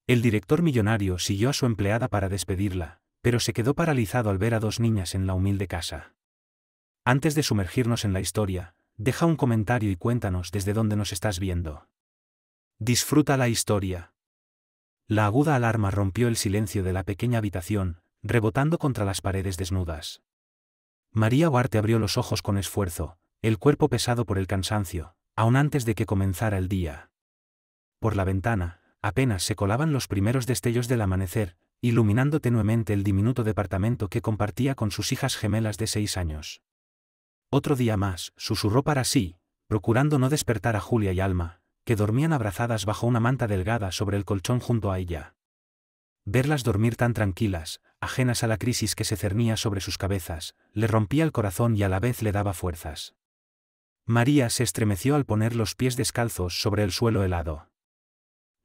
El director millonario siguió a su empleada para despedirla, pero se quedó paralizado al ver a dos niñas en la humilde casa. Antes de sumergirnos en la historia, deja un comentario y cuéntanos desde dónde nos estás viendo. Disfruta la historia. La aguda alarma rompió el silencio de la pequeña habitación, rebotando contra las paredes desnudas. María Huarte abrió los ojos con esfuerzo, el cuerpo pesado por el cansancio, aún antes de que comenzara el día. Por la ventana, apenas se colaban los primeros destellos del amanecer, iluminando tenuemente el diminuto departamento que compartía con sus hijas gemelas de 6 años. Otro día más, susurró para sí, procurando no despertar a Julia y Alma, que dormían abrazadas bajo una manta delgada sobre el colchón junto a ella. Verlas dormir tan tranquilas, ajenas a la crisis que se cernía sobre sus cabezas, le rompía el corazón y a la vez le daba fuerzas. María se estremeció al poner los pies descalzos sobre el suelo helado.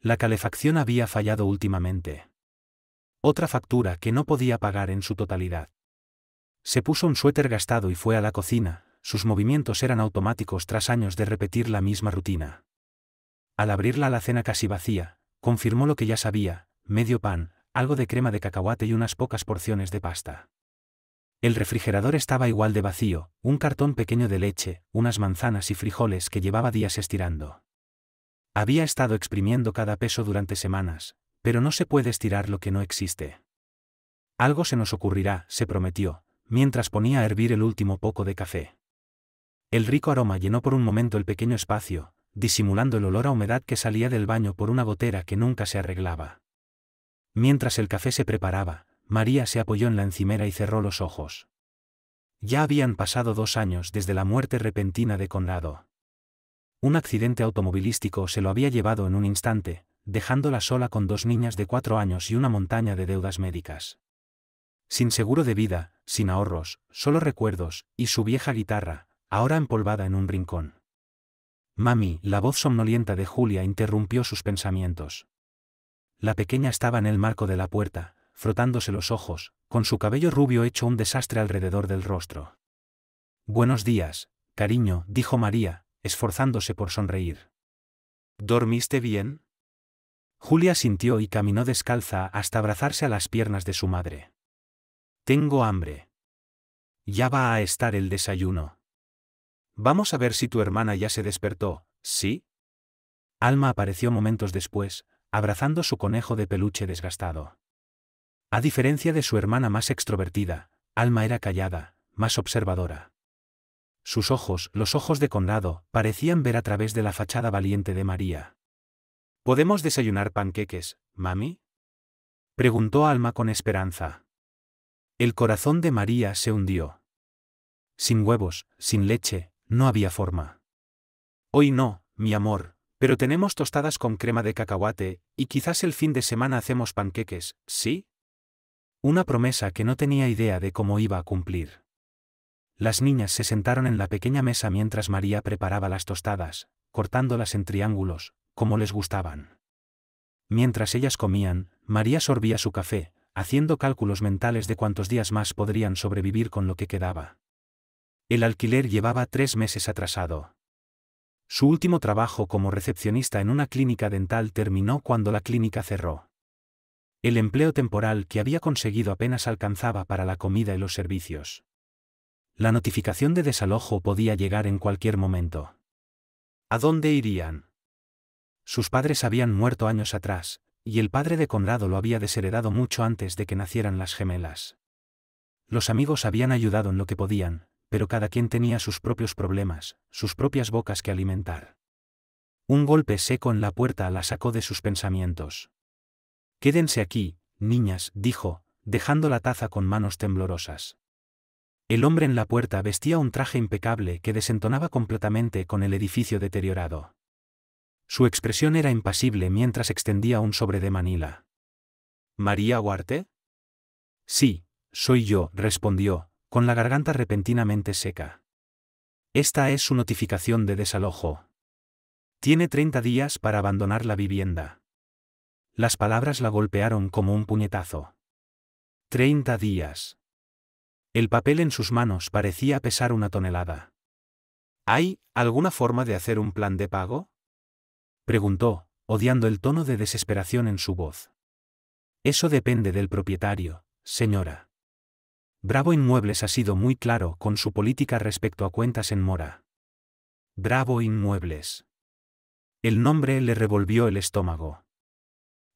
La calefacción había fallado últimamente. Otra factura que no podía pagar en su totalidad. Se puso un suéter gastado y fue a la cocina, sus movimientos eran automáticos tras años de repetir la misma rutina. Al abrir la alacena casi vacía, confirmó lo que ya sabía: medio pan, algo de crema de cacahuate y unas pocas porciones de pasta. El refrigerador estaba igual de vacío, un cartón pequeño de leche, unas manzanas y frijoles que llevaba días estirando. Había estado exprimiendo cada peso durante semanas, pero no se puede estirar lo que no existe. Algo se nos ocurrirá, se prometió, mientras ponía a hervir el último poco de café. El rico aroma llenó por un momento el pequeño espacio, disimulando el olor a humedad que salía del baño por una gotera que nunca se arreglaba. Mientras el café se preparaba, María se apoyó en la encimera y cerró los ojos. Ya habían pasado 2 años desde la muerte repentina de Conrado. Un accidente automovilístico se lo había llevado en un instante, dejándola sola con 2 niñas de 4 años y una montaña de deudas médicas. Sin seguro de vida, sin ahorros, solo recuerdos, y su vieja guitarra, ahora empolvada en un rincón. Mami, la voz somnolienta de Julia interrumpió sus pensamientos. La pequeña estaba en el marco de la puerta, frotándose los ojos, con su cabello rubio hecho un desastre alrededor del rostro. «Buenos días, cariño», dijo María, esforzándose por sonreír. «¿Dormiste bien?» Julia sintió y caminó descalza hasta abrazarse a las piernas de su madre. «Tengo hambre. Ya va a estar el desayuno. Vamos a ver si tu hermana ya se despertó, ¿sí?» Alma apareció momentos después, abrazando su conejo de peluche desgastado. A diferencia de su hermana más extrovertida, Alma era callada, más observadora. Sus ojos, los ojos de Conrado, parecían ver a través de la fachada valiente de María. «¿Podemos desayunar panqueques, mami?», preguntó Alma con esperanza. El corazón de María se hundió. Sin huevos, sin leche, no había forma. «Hoy no, mi amor, pero tenemos tostadas con crema de cacahuate, y quizás el fin de semana hacemos panqueques, ¿sí?». Una promesa que no tenía idea de cómo iba a cumplir. Las niñas se sentaron en la pequeña mesa mientras María preparaba las tostadas, cortándolas en triángulos, como les gustaban. Mientras ellas comían, María sorbía su café, haciendo cálculos mentales de cuántos días más podrían sobrevivir con lo que quedaba. El alquiler llevaba 3 meses atrasado. Su último trabajo como recepcionista en una clínica dental terminó cuando la clínica cerró. El empleo temporal que había conseguido apenas alcanzaba para la comida y los servicios. La notificación de desalojo podía llegar en cualquier momento. ¿A dónde irían? Sus padres habían muerto años atrás, y el padre de Conrado lo había desheredado mucho antes de que nacieran las gemelas. Los amigos habían ayudado en lo que podían, pero cada quien tenía sus propios problemas, sus propias bocas que alimentar. Un golpe seco en la puerta la sacó de sus pensamientos. «Quédense aquí, niñas», dijo, dejando la taza con manos temblorosas. El hombre en la puerta vestía un traje impecable que desentonaba completamente con el edificio deteriorado. Su expresión era impasible mientras extendía un sobre de Manila. «¿María Huarte?» «Sí, soy yo», respondió, con la garganta repentinamente seca. «Esta es su notificación de desalojo. Tiene 30 días para abandonar la vivienda». Las palabras la golpearon como un puñetazo. 30 días. El papel en sus manos parecía pesar 1 tonelada. «¿Hay alguna forma de hacer un plan de pago?», preguntó, odiando el tono de desesperación en su voz. Eso depende del propietario, señora. Bravo Inmuebles ha sido muy claro con su política respecto a cuentas en mora. Bravo Inmuebles. El nombre le revolvió el estómago.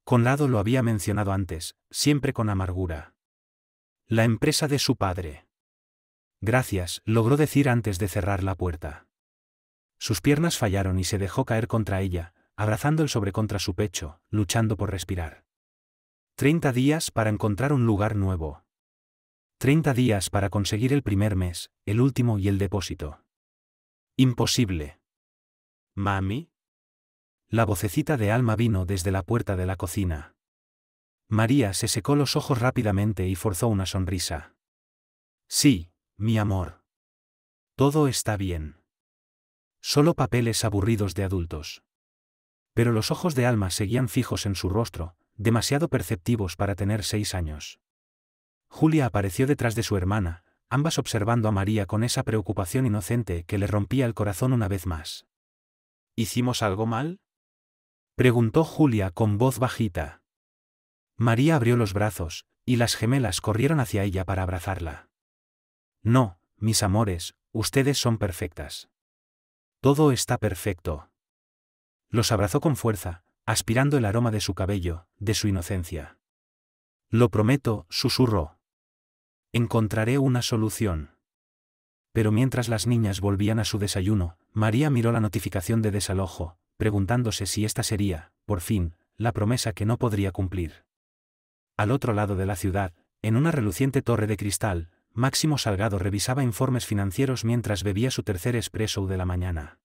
Conrado lo había mencionado antes, siempre con amargura. La empresa de su padre. Gracias, logró decir antes de cerrar la puerta. Sus piernas fallaron y se dejó caer contra ella, abrazando el sobre contra su pecho, luchando por respirar. 30 días para encontrar un lugar nuevo. 30 días para conseguir el primer mes, el último y el depósito. Imposible. ¿Mami? La vocecita de Alma vino desde la puerta de la cocina. María se secó los ojos rápidamente y forzó una sonrisa. Sí, mi amor. Todo está bien. Solo papeles aburridos de adultos. Pero los ojos de Alma seguían fijos en su rostro, demasiado perceptivos para tener 6 años. Julia apareció detrás de su hermana, ambas observando a María con esa preocupación inocente que le rompía el corazón una vez más. ¿Hicimos algo mal?, preguntó Julia con voz bajita. María abrió los brazos, y las gemelas corrieron hacia ella para abrazarla. No, mis amores, ustedes son perfectas. Todo está perfecto. Los abrazó con fuerza, aspirando el aroma de su cabello, de su inocencia. Lo prometo, susurró. Encontraré una solución. Pero mientras las niñas volvían a su desayuno, María miró la notificación de desalojo, preguntándose si esta sería, por fin, la promesa que no podría cumplir. Al otro lado de la ciudad, en una reluciente torre de cristal, Máximo Salgado revisaba informes financieros mientras bebía su tercer espresso de la mañana.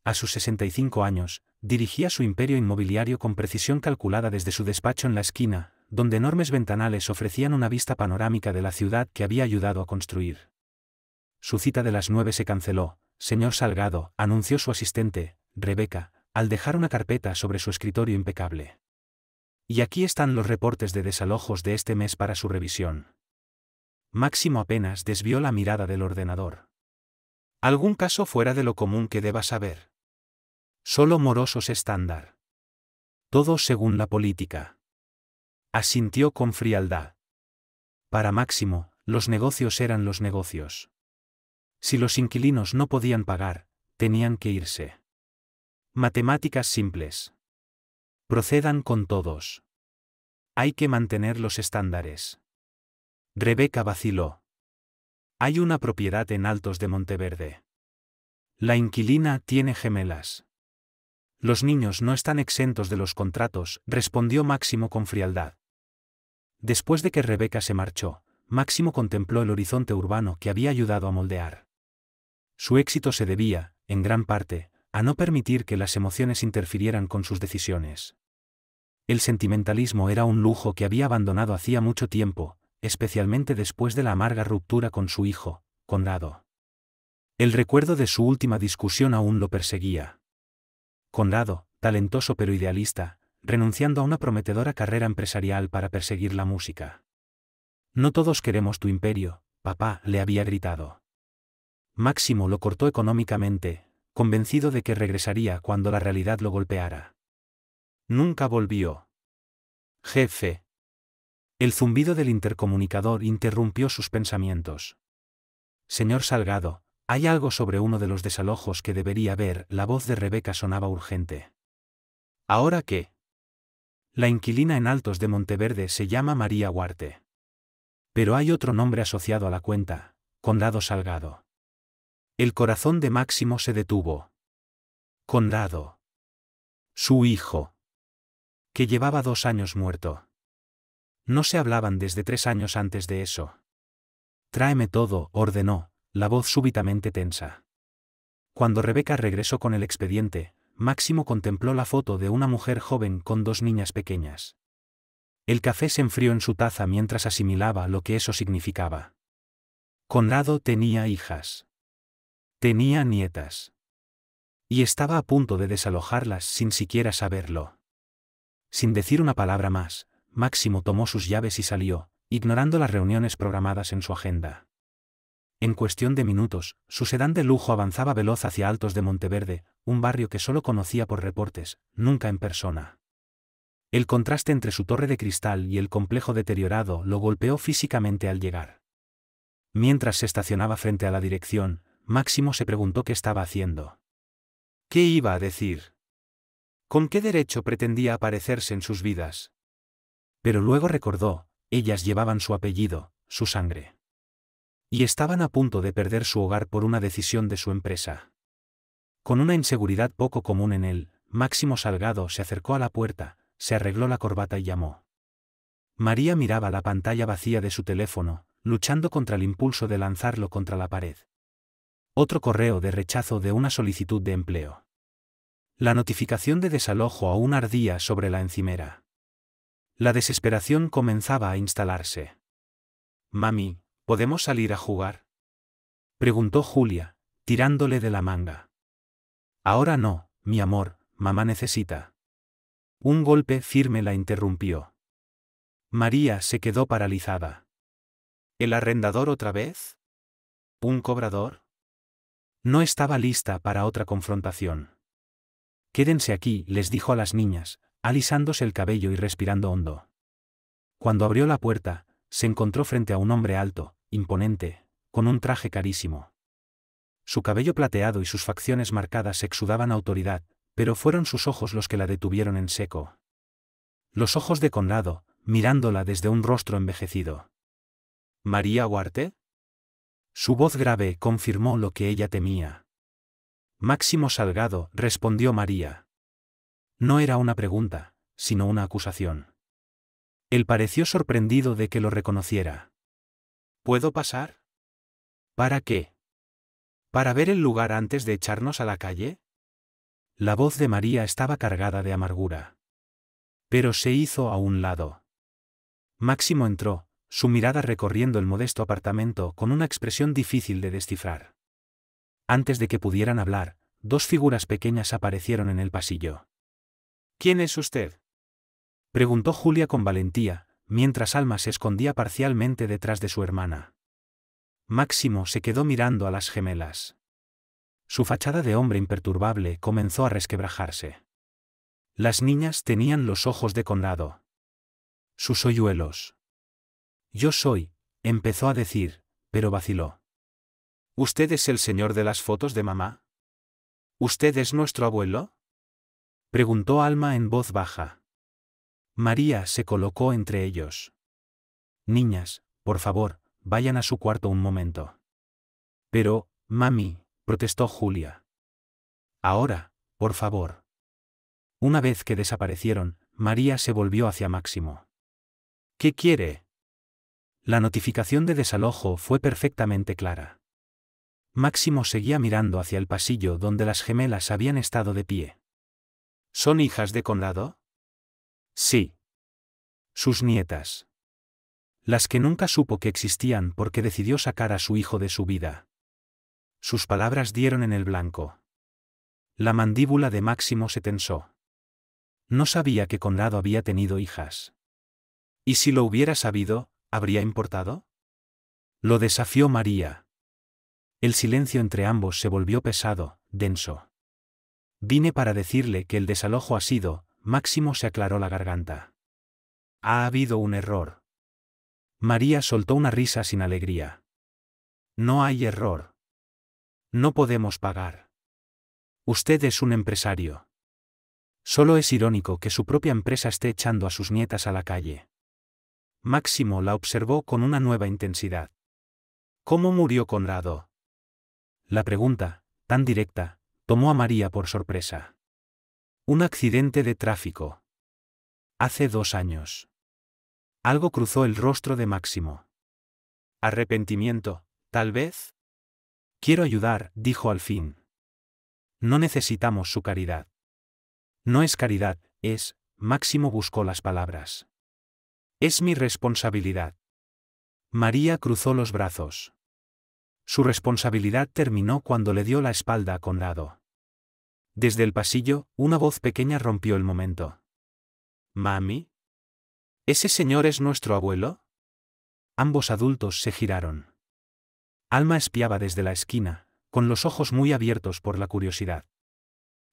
A sus 65 años, dirigía su imperio inmobiliario con precisión calculada desde su despacho en la esquina, donde enormes ventanales ofrecían una vista panorámica de la ciudad que había ayudado a construir. Su cita de las 9 se canceló, señor Salgado, anunció su asistente, Rebeca, al dejar una carpeta sobre su escritorio impecable. Y aquí están los reportes de desalojos de este mes para su revisión. Máximo apenas desvió la mirada del ordenador. ¿Algún caso fuera de lo común que deba saber? Solo morosos estándar. Todo según la política. Asintió con frialdad. Para Máximo, los negocios eran los negocios. Si los inquilinos no podían pagar, tenían que irse. Matemáticas simples. Procedan con todos. Hay que mantener los estándares. Rebeca vaciló. Hay una propiedad en Altos de Monteverde. La inquilina tiene gemelas. Los niños no están exentos de los contratos, respondió Máximo con frialdad. Después de que Rebeca se marchó, Máximo contempló el horizonte urbano que había ayudado a moldear. Su éxito se debía, en gran parte, a no permitir que las emociones interfirieran con sus decisiones. El sentimentalismo era un lujo que había abandonado hacía mucho tiempo, especialmente después de la amarga ruptura con su hijo, Conrado. El recuerdo de su última discusión aún lo perseguía. Conrado, talentoso pero idealista, renunciando a una prometedora carrera empresarial para perseguir la música. No todos queremos tu imperio, papá, le había gritado. Máximo lo cortó económicamente, convencido de que regresaría cuando la realidad lo golpeara. Nunca volvió. Jefe. El zumbido del intercomunicador interrumpió sus pensamientos. Señor Salgado, hay algo sobre uno de los desalojos que debería ver. La voz de Rebeca sonaba urgente. ¿Ahora qué? La inquilina en Altos de Monteverde se llama María Huarte. Pero hay otro nombre asociado a la cuenta, Conrado Salgado. El corazón de Máximo se detuvo. Conrado. Su hijo. Que llevaba 2 años muerto. No se hablaban desde 3 años antes de eso. Tráeme todo, ordenó, la voz súbitamente tensa. Cuando Rebeca regresó con el expediente, Máximo contempló la foto de una mujer joven con 2 niñas pequeñas. El café se enfrió en su taza mientras asimilaba lo que eso significaba. Conrado tenía hijas. Tenía nietas. Y estaba a punto de desalojarlas sin siquiera saberlo. Sin decir una palabra más, Máximo tomó sus llaves y salió, ignorando las reuniones programadas en su agenda. En cuestión de minutos, su sedán de lujo avanzaba veloz hacia Altos de Monteverde, un barrio que solo conocía por reportes, nunca en persona. El contraste entre su torre de cristal y el complejo deteriorado lo golpeó físicamente al llegar. Mientras se estacionaba frente a la dirección, Máximo se preguntó qué estaba haciendo. ¿Qué iba a decir? ¿Con qué derecho pretendía aparecerse en sus vidas? Pero luego recordó, ellas llevaban su apellido, su sangre. Y estaban a punto de perder su hogar por una decisión de su empresa. Con una inseguridad poco común en él, Máximo Salgado se acercó a la puerta, se arregló la corbata y llamó. María miraba la pantalla vacía de su teléfono, luchando contra el impulso de lanzarlo contra la pared. Otro correo de rechazo de una solicitud de empleo. La notificación de desalojo aún ardía sobre la encimera. La desesperación comenzaba a instalarse. «Mami, ¿podemos salir a jugar?», preguntó Julia, tirándole de la manga. «Ahora no, mi amor, mamá necesita». Un golpe firme la interrumpió. María se quedó paralizada. ¿El arrendador otra vez? ¿Un cobrador? No estaba lista para otra confrontación. «Quédense aquí», les dijo a las niñas, alisándose el cabello y respirando hondo. Cuando abrió la puerta, se encontró frente a un hombre alto, imponente, con un traje carísimo. Su cabello plateado y sus facciones marcadas exudaban autoridad, pero fueron sus ojos los que la detuvieron en seco. Los ojos de Conrado, mirándola desde un rostro envejecido. «¿María Huarte?». Su voz grave confirmó lo que ella temía. «Máximo Salgado», respondió María. No era una pregunta, sino una acusación. Él pareció sorprendido de que lo reconociera. «¿Puedo pasar?». «¿Para qué?». «¿Para ver el lugar antes de echarnos a la calle?». La voz de María estaba cargada de amargura. Pero se hizo a un lado. Máximo entró, su mirada recorriendo el modesto apartamento con una expresión difícil de descifrar. Antes de que pudieran hablar, dos figuras pequeñas aparecieron en el pasillo. «¿Quién es usted?», preguntó Julia con valentía, mientras Alma se escondía parcialmente detrás de su hermana. Máximo se quedó mirando a las gemelas. Su fachada de hombre imperturbable comenzó a resquebrajarse. Las niñas tenían los ojos de Conrado. Sus hoyuelos. «Yo soy», empezó a decir, pero vaciló. «¿Usted es el señor de las fotos de mamá? ¿Usted es nuestro abuelo?», preguntó Alma en voz baja. María se colocó entre ellos. «Niñas, por favor, vayan a su cuarto un momento». «Pero, mami», protestó Julia. «Ahora, por favor». Una vez que desaparecieron, María se volvió hacia Máximo. «¿Qué quiere?». La notificación de desalojo fue perfectamente clara. Máximo seguía mirando hacia el pasillo donde las gemelas habían estado de pie. «¿Son hijas de Conrado?». «Sí». «Sus nietas». «Las que nunca supo que existían porque decidió sacar a su hijo de su vida». Sus palabras dieron en el blanco. La mandíbula de Máximo se tensó. No sabía que Conrado había tenido hijas. ¿Y si lo hubiera sabido, habría importado? Lo desafió María. El silencio entre ambos se volvió pesado, denso. «Vine para decirle que el desalojo ha sido», Máximo se aclaró la garganta. «Ha habido un error». María soltó una risa sin alegría. «No hay error. No podemos pagar. Usted es un empresario. Solo es irónico que su propia empresa esté echando a sus nietas a la calle». Máximo la observó con una nueva intensidad. «¿Cómo murió Conrado?». La pregunta, tan directa, tomó a María por sorpresa. «Un accidente de tráfico. Hace 2 años». Algo cruzó el rostro de Máximo. «¿Arrepentimiento, tal vez?». «Quiero ayudar», dijo al fin. «No necesitamos su caridad». «No es caridad, es», Máximo buscó las palabras. «Es mi responsabilidad». María cruzó los brazos. Su responsabilidad terminó cuando le dio la espalda a Conrado. Desde el pasillo, una voz pequeña rompió el momento. «¿Mami? ¿Ese señor es nuestro abuelo?». Ambos adultos se giraron. Alma espiaba desde la esquina, con los ojos muy abiertos por la curiosidad.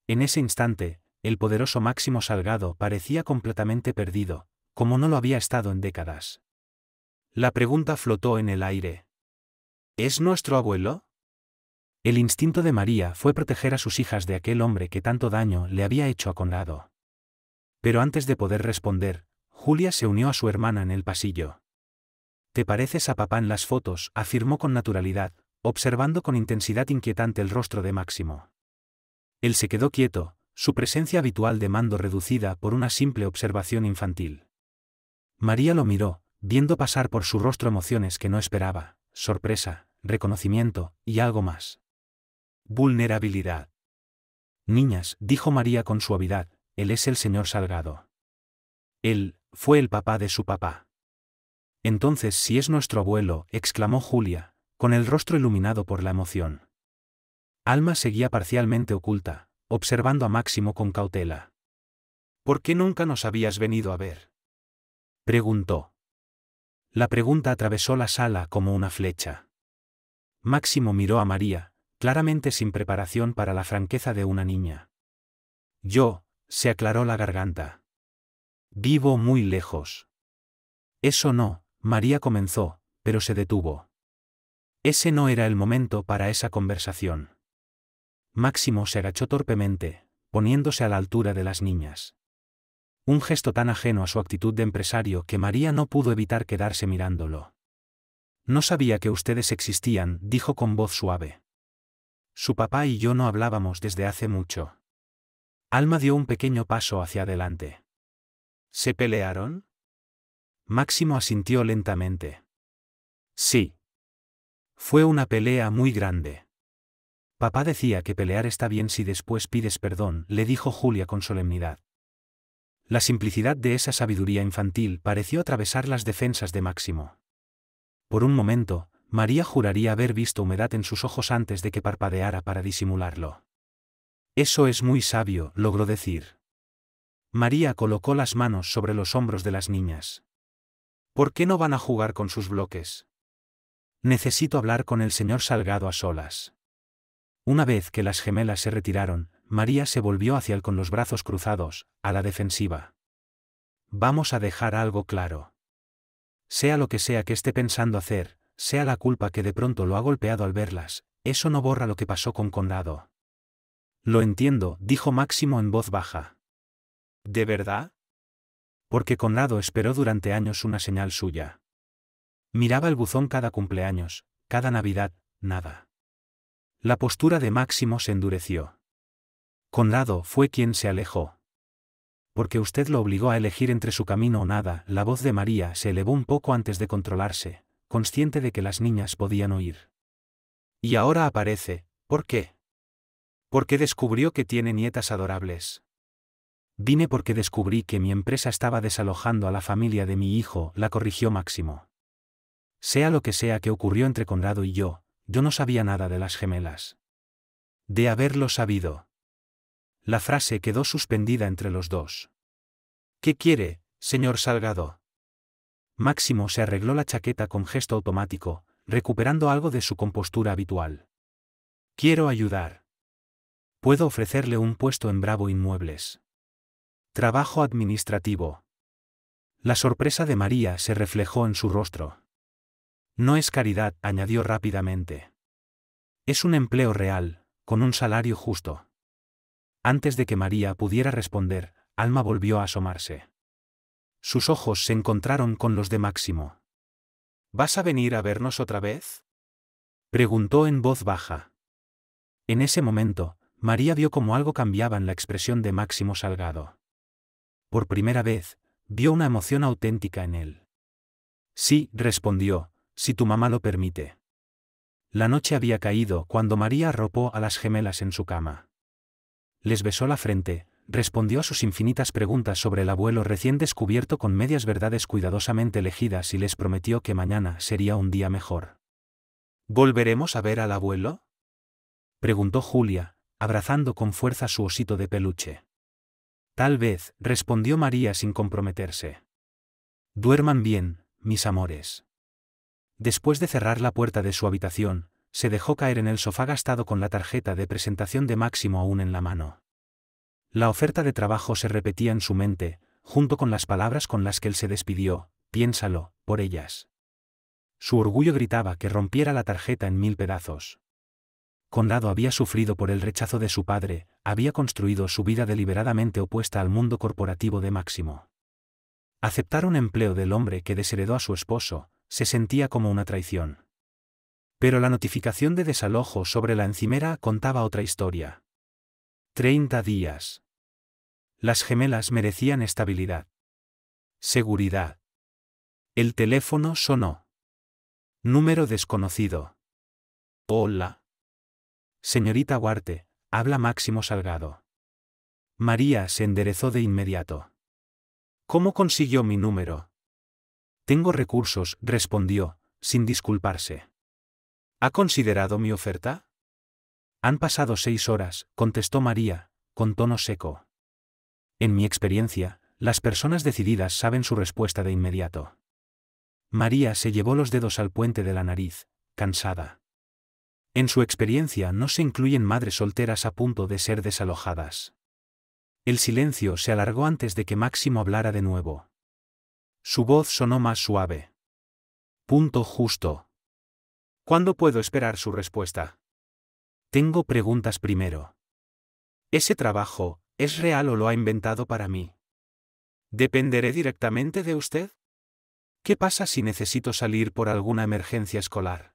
En ese instante, el poderoso Máximo Salgado parecía completamente perdido, como no lo había estado en décadas. La pregunta flotó en el aire. ¿Es nuestro abuelo? El instinto de María fue proteger a sus hijas de aquel hombre que tanto daño le había hecho a Conrado. Pero antes de poder responder, Julia se unió a su hermana en el pasillo. «Te pareces a papá en las fotos», afirmó con naturalidad, observando con intensidad inquietante el rostro de Máximo. Él se quedó quieto, su presencia habitual de mando reducida por una simple observación infantil. María lo miró, viendo pasar por su rostro emociones que no esperaba, sorpresa, reconocimiento, y algo más. Vulnerabilidad. «Niñas», dijo María con suavidad, «él es el señor Salgado. Él fue el papá de su papá». «Entonces si es nuestro abuelo», exclamó Julia, con el rostro iluminado por la emoción. Alma seguía parcialmente oculta, observando a Máximo con cautela. «¿Por qué nunca nos habías venido a ver?», preguntó. La pregunta atravesó la sala como una flecha. Máximo miró a María, claramente sin preparación para la franqueza de una niña. «Yo», se aclaró la garganta. «Vivo muy lejos». «Eso no», María comenzó, pero se detuvo. Ese no era el momento para esa conversación. Máximo se agachó torpemente, poniéndose a la altura de las niñas. Un gesto tan ajeno a su actitud de empresario que María no pudo evitar quedarse mirándolo. «No sabía que ustedes existían», dijo con voz suave. «Su papá y yo no hablábamos desde hace mucho». Alma dio un pequeño paso hacia adelante. «¿Se pelearon?». Máximo asintió lentamente. «Sí. Fue una pelea muy grande». «Papá decía que pelear está bien si después pides perdón», le dijo Julia con solemnidad. La simplicidad de esa sabiduría infantil pareció atravesar las defensas de Máximo. Por un momento, María juraría haber visto humedad en sus ojos antes de que parpadeara para disimularlo. «Eso es muy sabio», logró decir. María colocó las manos sobre los hombros de las niñas. «¿Por qué no van a jugar con sus bloques?». «Necesito hablar con el señor Salgado a solas». Una vez que las gemelas se retiraron, María se volvió hacia él con los brazos cruzados, a la defensiva. «Vamos a dejar algo claro. Sea lo que sea que esté pensando hacer, sea la culpa que de pronto lo ha golpeado al verlas, eso no borra lo que pasó con Conrado». «Lo entiendo», dijo Máximo en voz baja. «¿De verdad?». «Porque Conrado esperó durante años una señal suya. Miraba el buzón cada cumpleaños, cada Navidad, nada». La postura de Máximo se endureció. «Conrado fue quien se alejó. Porque usted lo obligó a elegir entre su camino o nada». La voz de María se elevó un poco antes de controlarse, consciente de que las niñas podían oír. «Y ahora aparece, ¿por qué?». «Porque descubrió que tiene nietas adorables». «Vine porque descubrí que mi empresa estaba desalojando a la familia de mi hijo», la corrigió Máximo. «Sea lo que sea que ocurrió entre Conrado y yo no sabía nada de las gemelas». «De haberlo sabido». La frase quedó suspendida entre los dos. «¿Qué quiere, señor Salgado?». Máximo se arregló la chaqueta con gesto automático, recuperando algo de su compostura habitual. «Quiero ayudar. Puedo ofrecerle un puesto en Bravo Inmuebles. Trabajo administrativo». La sorpresa de María se reflejó en su rostro. «No es caridad», añadió rápidamente. «Es un empleo real, con un salario justo». Antes de que María pudiera responder, Alma volvió a asomarse. Sus ojos se encontraron con los de Máximo. «¿Vas a venir a vernos otra vez?», preguntó en voz baja. En ese momento, María vio cómo algo cambiaba en la expresión de Máximo Salgado. Por primera vez, vio una emoción auténtica en él. «Sí», respondió, «si tu mamá lo permite». La noche había caído cuando María arropó a las gemelas en su cama. Les besó la frente, respondió a sus infinitas preguntas sobre el abuelo recién descubierto con medias verdades cuidadosamente elegidas y les prometió que mañana sería un día mejor. «¿Volveremos a ver al abuelo?», preguntó Julia, abrazando con fuerza su osito de peluche. «Tal vez», respondió María sin comprometerse. «Duerman bien, mis amores». Después de cerrar la puerta de su habitación, se dejó caer en el sofá gastado con la tarjeta de presentación de Máximo aún en la mano. La oferta de trabajo se repetía en su mente, junto con las palabras con las que él se despidió: piénsalo, por ellas. Su orgullo gritaba que rompiera la tarjeta en 1000 pedazos. Conrado había sufrido por el rechazo de su padre, había construido su vida deliberadamente opuesta al mundo corporativo de Máximo. Aceptar un empleo del hombre que desheredó a su esposo, se sentía como una traición. Pero la notificación de desalojo sobre la encimera contaba otra historia. 30 días. Las gemelas merecían estabilidad. Seguridad. El teléfono sonó. Número desconocido. Hola. Señorita Huarte, habla Máximo Salgado. María se enderezó de inmediato. ¿Cómo consiguió mi número? Tengo recursos, respondió, sin disculparse. ¿Ha considerado mi oferta? Han pasado 6 horas, contestó María, con tono seco. En mi experiencia, las personas decididas saben su respuesta de inmediato. María se llevó los dedos al puente de la nariz, cansada. En su experiencia no se incluyen madres solteras a punto de ser desalojadas. El silencio se alargó antes de que Máximo hablara de nuevo. Su voz sonó más suave. Punto justo. ¿Cuándo puedo esperar su respuesta? Tengo preguntas primero. ¿Ese trabajo es real o lo ha inventado para mí? ¿Dependeré directamente de usted? ¿Qué pasa si necesito salir por alguna emergencia escolar?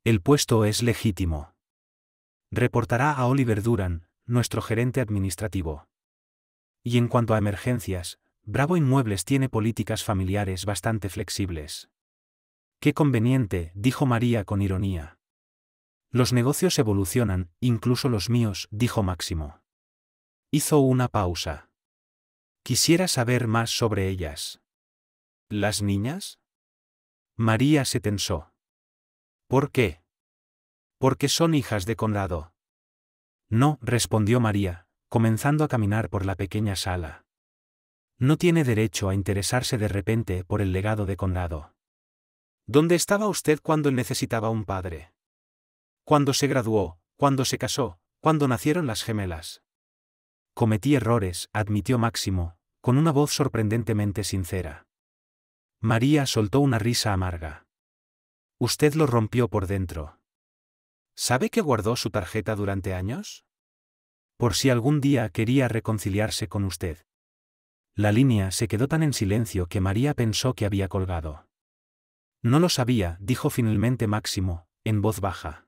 El puesto es legítimo. Reportará a Oliver Duran, nuestro gerente administrativo. Y en cuanto a emergencias, Bravo Inmuebles tiene políticas familiares bastante flexibles. Qué conveniente, dijo María con ironía. Los negocios evolucionan, incluso los míos, dijo Máximo. Hizo una pausa. Quisiera saber más sobre ellas. ¿Las niñas? María se tensó. ¿Por qué? Porque son hijas de Conrado. No, respondió María, comenzando a caminar por la pequeña sala. No tiene derecho a interesarse de repente por el legado de Conrado. ¿Dónde estaba usted cuando él necesitaba un padre? Cuando se graduó, cuando se casó, cuando nacieron las gemelas. Cometí errores, admitió Máximo, con una voz sorprendentemente sincera. María soltó una risa amarga. Usted lo rompió por dentro. ¿Sabe que guardó su tarjeta durante años? Por si algún día quería reconciliarse con usted. La línea se quedó tan en silencio que María pensó que había colgado. No lo sabía, dijo finalmente Máximo, en voz baja.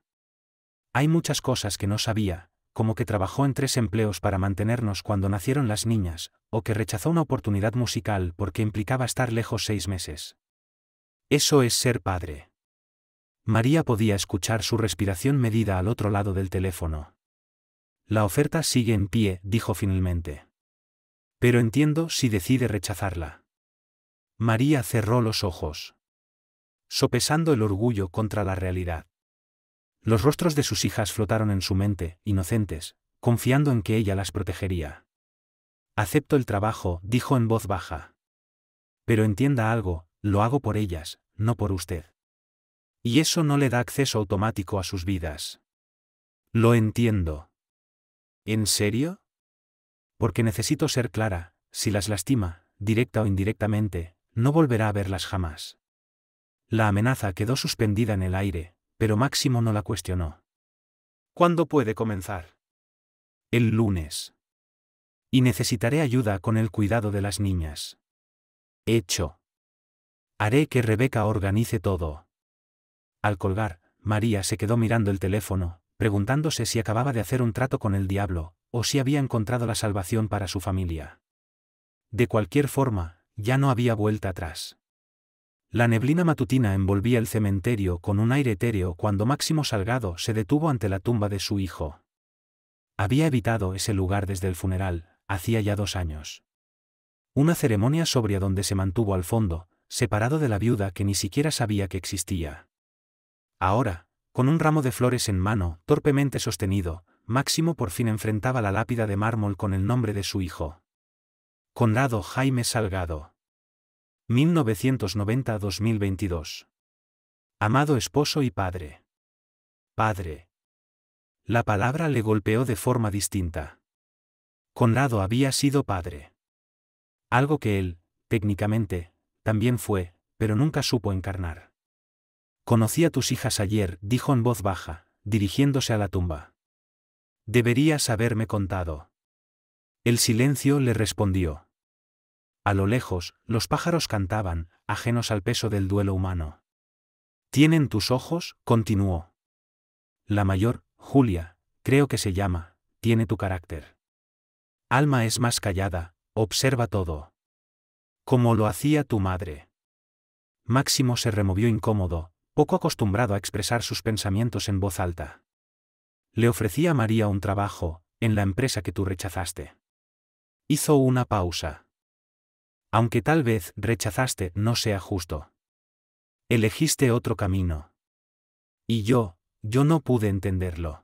Hay muchas cosas que no sabía, como que trabajó en 3 empleos para mantenernos cuando nacieron las niñas, o que rechazó una oportunidad musical porque implicaba estar lejos 6 meses. Eso es ser padre. María podía escuchar su respiración medida al otro lado del teléfono. La oferta sigue en pie, dijo finalmente. Pero entiendo si decide rechazarla. María cerró los ojos, sopesando el orgullo contra la realidad. Los rostros de sus hijas flotaron en su mente, inocentes, confiando en que ella las protegería. Acepto el trabajo, dijo en voz baja. Pero entienda algo, lo hago por ellas, no por usted. Y eso no le da acceso automático a sus vidas. Lo entiendo. ¿En serio? Porque necesito ser clara, si las lastima, directa o indirectamente, no volverá a verlas jamás. La amenaza quedó suspendida en el aire, pero Máximo no la cuestionó. ¿Cuándo puede comenzar? El lunes. Y necesitaré ayuda con el cuidado de las niñas. Hecho. Haré que Rebeca organice todo. Al colgar, María se quedó mirando el teléfono, preguntándose si acababa de hacer un trato con el diablo, o si había encontrado la salvación para su familia. De cualquier forma, ya no había vuelta atrás. La neblina matutina envolvía el cementerio con un aire etéreo cuando Máximo Salgado se detuvo ante la tumba de su hijo. Había evitado ese lugar desde el funeral, hacía ya 2 años. Una ceremonia sobria donde se mantuvo al fondo, separado de la viuda que ni siquiera sabía que existía. Ahora, con un ramo de flores en mano, torpemente sostenido, Máximo por fin enfrentaba la lápida de mármol con el nombre de su hijo. Conrado Jaime Salgado. 1990-2022. Amado esposo y padre. Padre. La palabra le golpeó de forma distinta. Conrado había sido padre. Algo que él, técnicamente, también fue, pero nunca supo encarnar. Conocí a tus hijas ayer, dijo en voz baja, dirigiéndose a la tumba. Deberías haberme contado. El silencio le respondió. A lo lejos, los pájaros cantaban, ajenos al peso del duelo humano. ¿Tienen tus ojos?, continuó. La mayor, Julia, creo que se llama, tiene tu carácter. Alma es más callada, observa todo. Como lo hacía tu madre. Máximo se removió incómodo, poco acostumbrado a expresar sus pensamientos en voz alta. Le ofrecí a María un trabajo, en la empresa que tú rechazaste. Hizo una pausa. Aunque tal vez rechazaste no sea justo. Elegiste otro camino. Y yo no pude entenderlo.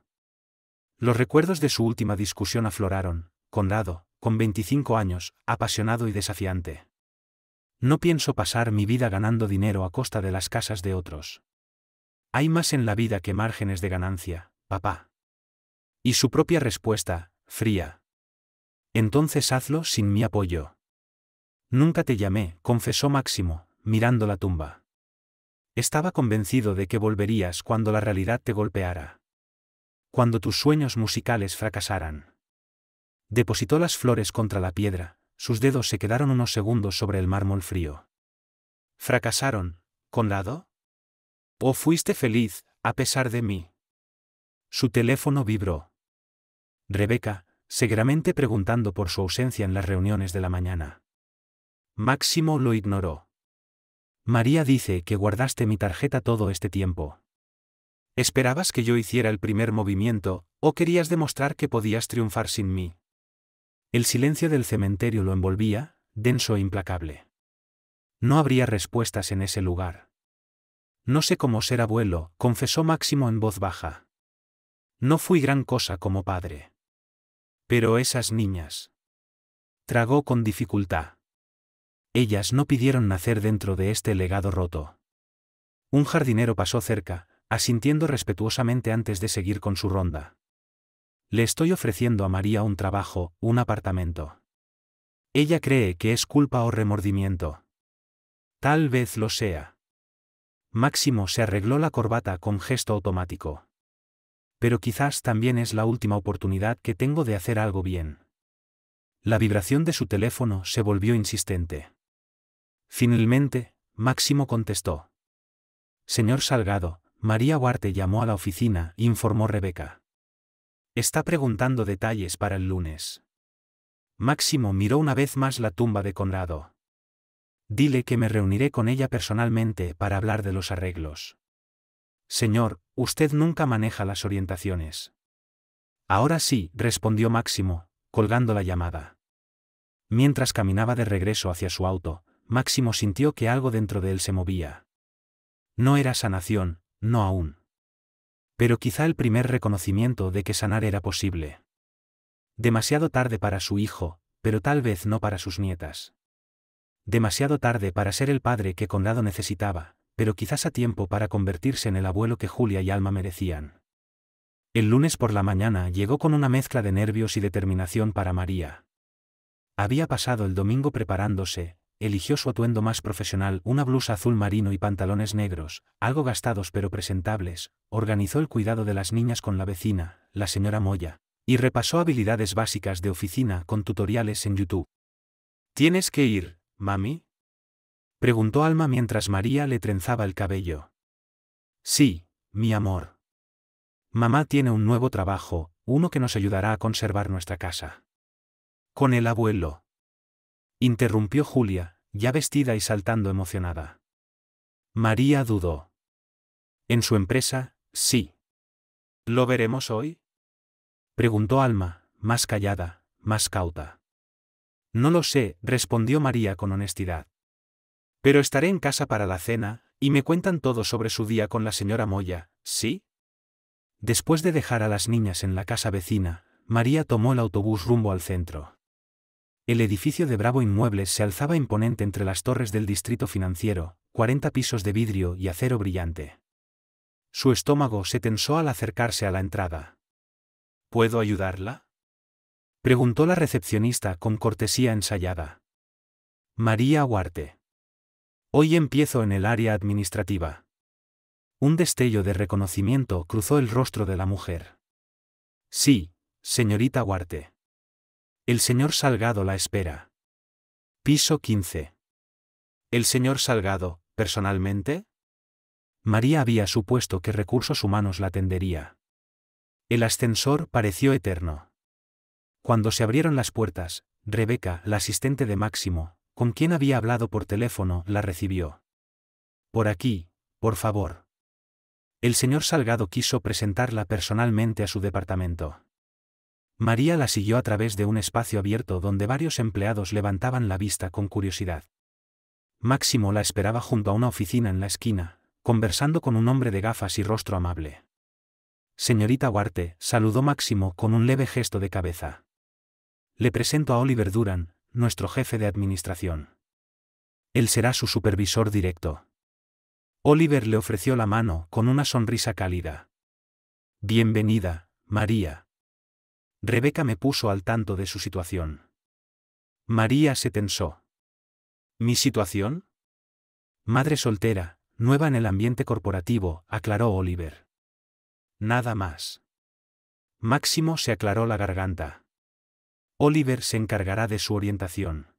Los recuerdos de su última discusión afloraron, Conrado, con 25 años, apasionado y desafiante. No pienso pasar mi vida ganando dinero a costa de las casas de otros. Hay más en la vida que márgenes de ganancia, papá. Y su propia respuesta, fría. Entonces hazlo sin mi apoyo. Nunca te llamé, confesó Máximo, mirando la tumba. Estaba convencido de que volverías cuando la realidad te golpeara. Cuando tus sueños musicales fracasaran. Depositó las flores contra la piedra, sus dedos se quedaron unos segundos sobre el mármol frío. ¿Fracasaron, Conrado? ¿O fuiste feliz, a pesar de mí? Su teléfono vibró. Rebeca, seguramente preguntando por su ausencia en las reuniones de la mañana. Máximo lo ignoró. María dice que guardaste mi tarjeta todo este tiempo. ¿Esperabas que yo hiciera el primer movimiento, o querías demostrar que podías triunfar sin mí? El silencio del cementerio lo envolvía, denso e implacable. No habría respuestas en ese lugar. No sé cómo ser abuelo, confesó Máximo en voz baja. No fui gran cosa como padre. Pero esas niñas. Tragó con dificultad. Ellas no pidieron nacer dentro de este legado roto. Un jardinero pasó cerca, asintiendo respetuosamente antes de seguir con su ronda. Le estoy ofreciendo a María un trabajo, un apartamento. Ella cree que es culpa o remordimiento. Tal vez lo sea. Máximo se arregló la corbata con gesto automático. Pero quizás también es la última oportunidad que tengo de hacer algo bien. La vibración de su teléfono se volvió insistente. Finalmente, Máximo contestó. Señor Salgado, María Huarte llamó a la oficina, informó Rebeca. Está preguntando detalles para el lunes. Máximo miró una vez más la tumba de Conrado. Dile que me reuniré con ella personalmente para hablar de los arreglos. Señor, usted nunca maneja las orientaciones. Ahora sí, respondió Máximo, colgando la llamada. Mientras caminaba de regreso hacia su auto, Máximo sintió que algo dentro de él se movía. No era sanación, no aún. Pero quizá el primer reconocimiento de que sanar era posible. Demasiado tarde para su hijo, pero tal vez no para sus nietas. Demasiado tarde para ser el padre que Conrado necesitaba, pero quizás a tiempo para convertirse en el abuelo que Julia y Alma merecían. El lunes por la mañana llegó con una mezcla de nervios y determinación para María. Había pasado el domingo preparándose, eligió su atuendo más profesional, una blusa azul marino y pantalones negros, algo gastados pero presentables, organizó el cuidado de las niñas con la vecina, la señora Moya, y repasó habilidades básicas de oficina con tutoriales en YouTube. ¿Tienes que ir, mami?, preguntó Alma mientras María le trenzaba el cabello. Sí, mi amor. Mamá tiene un nuevo trabajo, uno que nos ayudará a conservar nuestra casa. ¿Con el abuelo?, interrumpió Julia, ya vestida y saltando emocionada. María dudó. ¿En su empresa? Sí. ¿Lo veremos hoy?, preguntó Alma, más callada, más cauta. No lo sé, respondió María con honestidad. Pero estaré en casa para la cena, y me cuentan todo sobre su día con la señora Moya, ¿sí? Después de dejar a las niñas en la casa vecina, María tomó el autobús rumbo al centro. El edificio de Bravo Inmuebles se alzaba imponente entre las torres del distrito financiero, 40 pisos de vidrio y acero brillante. Su estómago se tensó al acercarse a la entrada. ¿Puedo ayudarla?, preguntó la recepcionista con cortesía ensayada. María Huarte. Hoy empiezo en el área administrativa. Un destello de reconocimiento cruzó el rostro de la mujer. Sí, señorita Huarte. El señor Salgado la espera. Piso 15. ¿El señor Salgado, personalmente? María había supuesto que Recursos Humanos la atendería. El ascensor pareció eterno. Cuando se abrieron las puertas, Rebeca, la asistente de Máximo, con quien había hablado por teléfono, la recibió. Por aquí, por favor. El señor Salgado quiso presentarla personalmente a su departamento. María la siguió a través de un espacio abierto donde varios empleados levantaban la vista con curiosidad. Máximo la esperaba junto a una oficina en la esquina, conversando con un hombre de gafas y rostro amable. Señorita Huarte, saludó Máximo con un leve gesto de cabeza. Le presento a Oliver Duran, nuestro jefe de administración. Él será su supervisor directo. Oliver le ofreció la mano con una sonrisa cálida. Bienvenida, María. Rebeca me puso al tanto de su situación. María se tensó. ¿Mi situación? Madre soltera, nueva en el ambiente corporativo, aclaró Oliver. Nada más. Máximo se aclaró la garganta. Oliver se encargará de su orientación.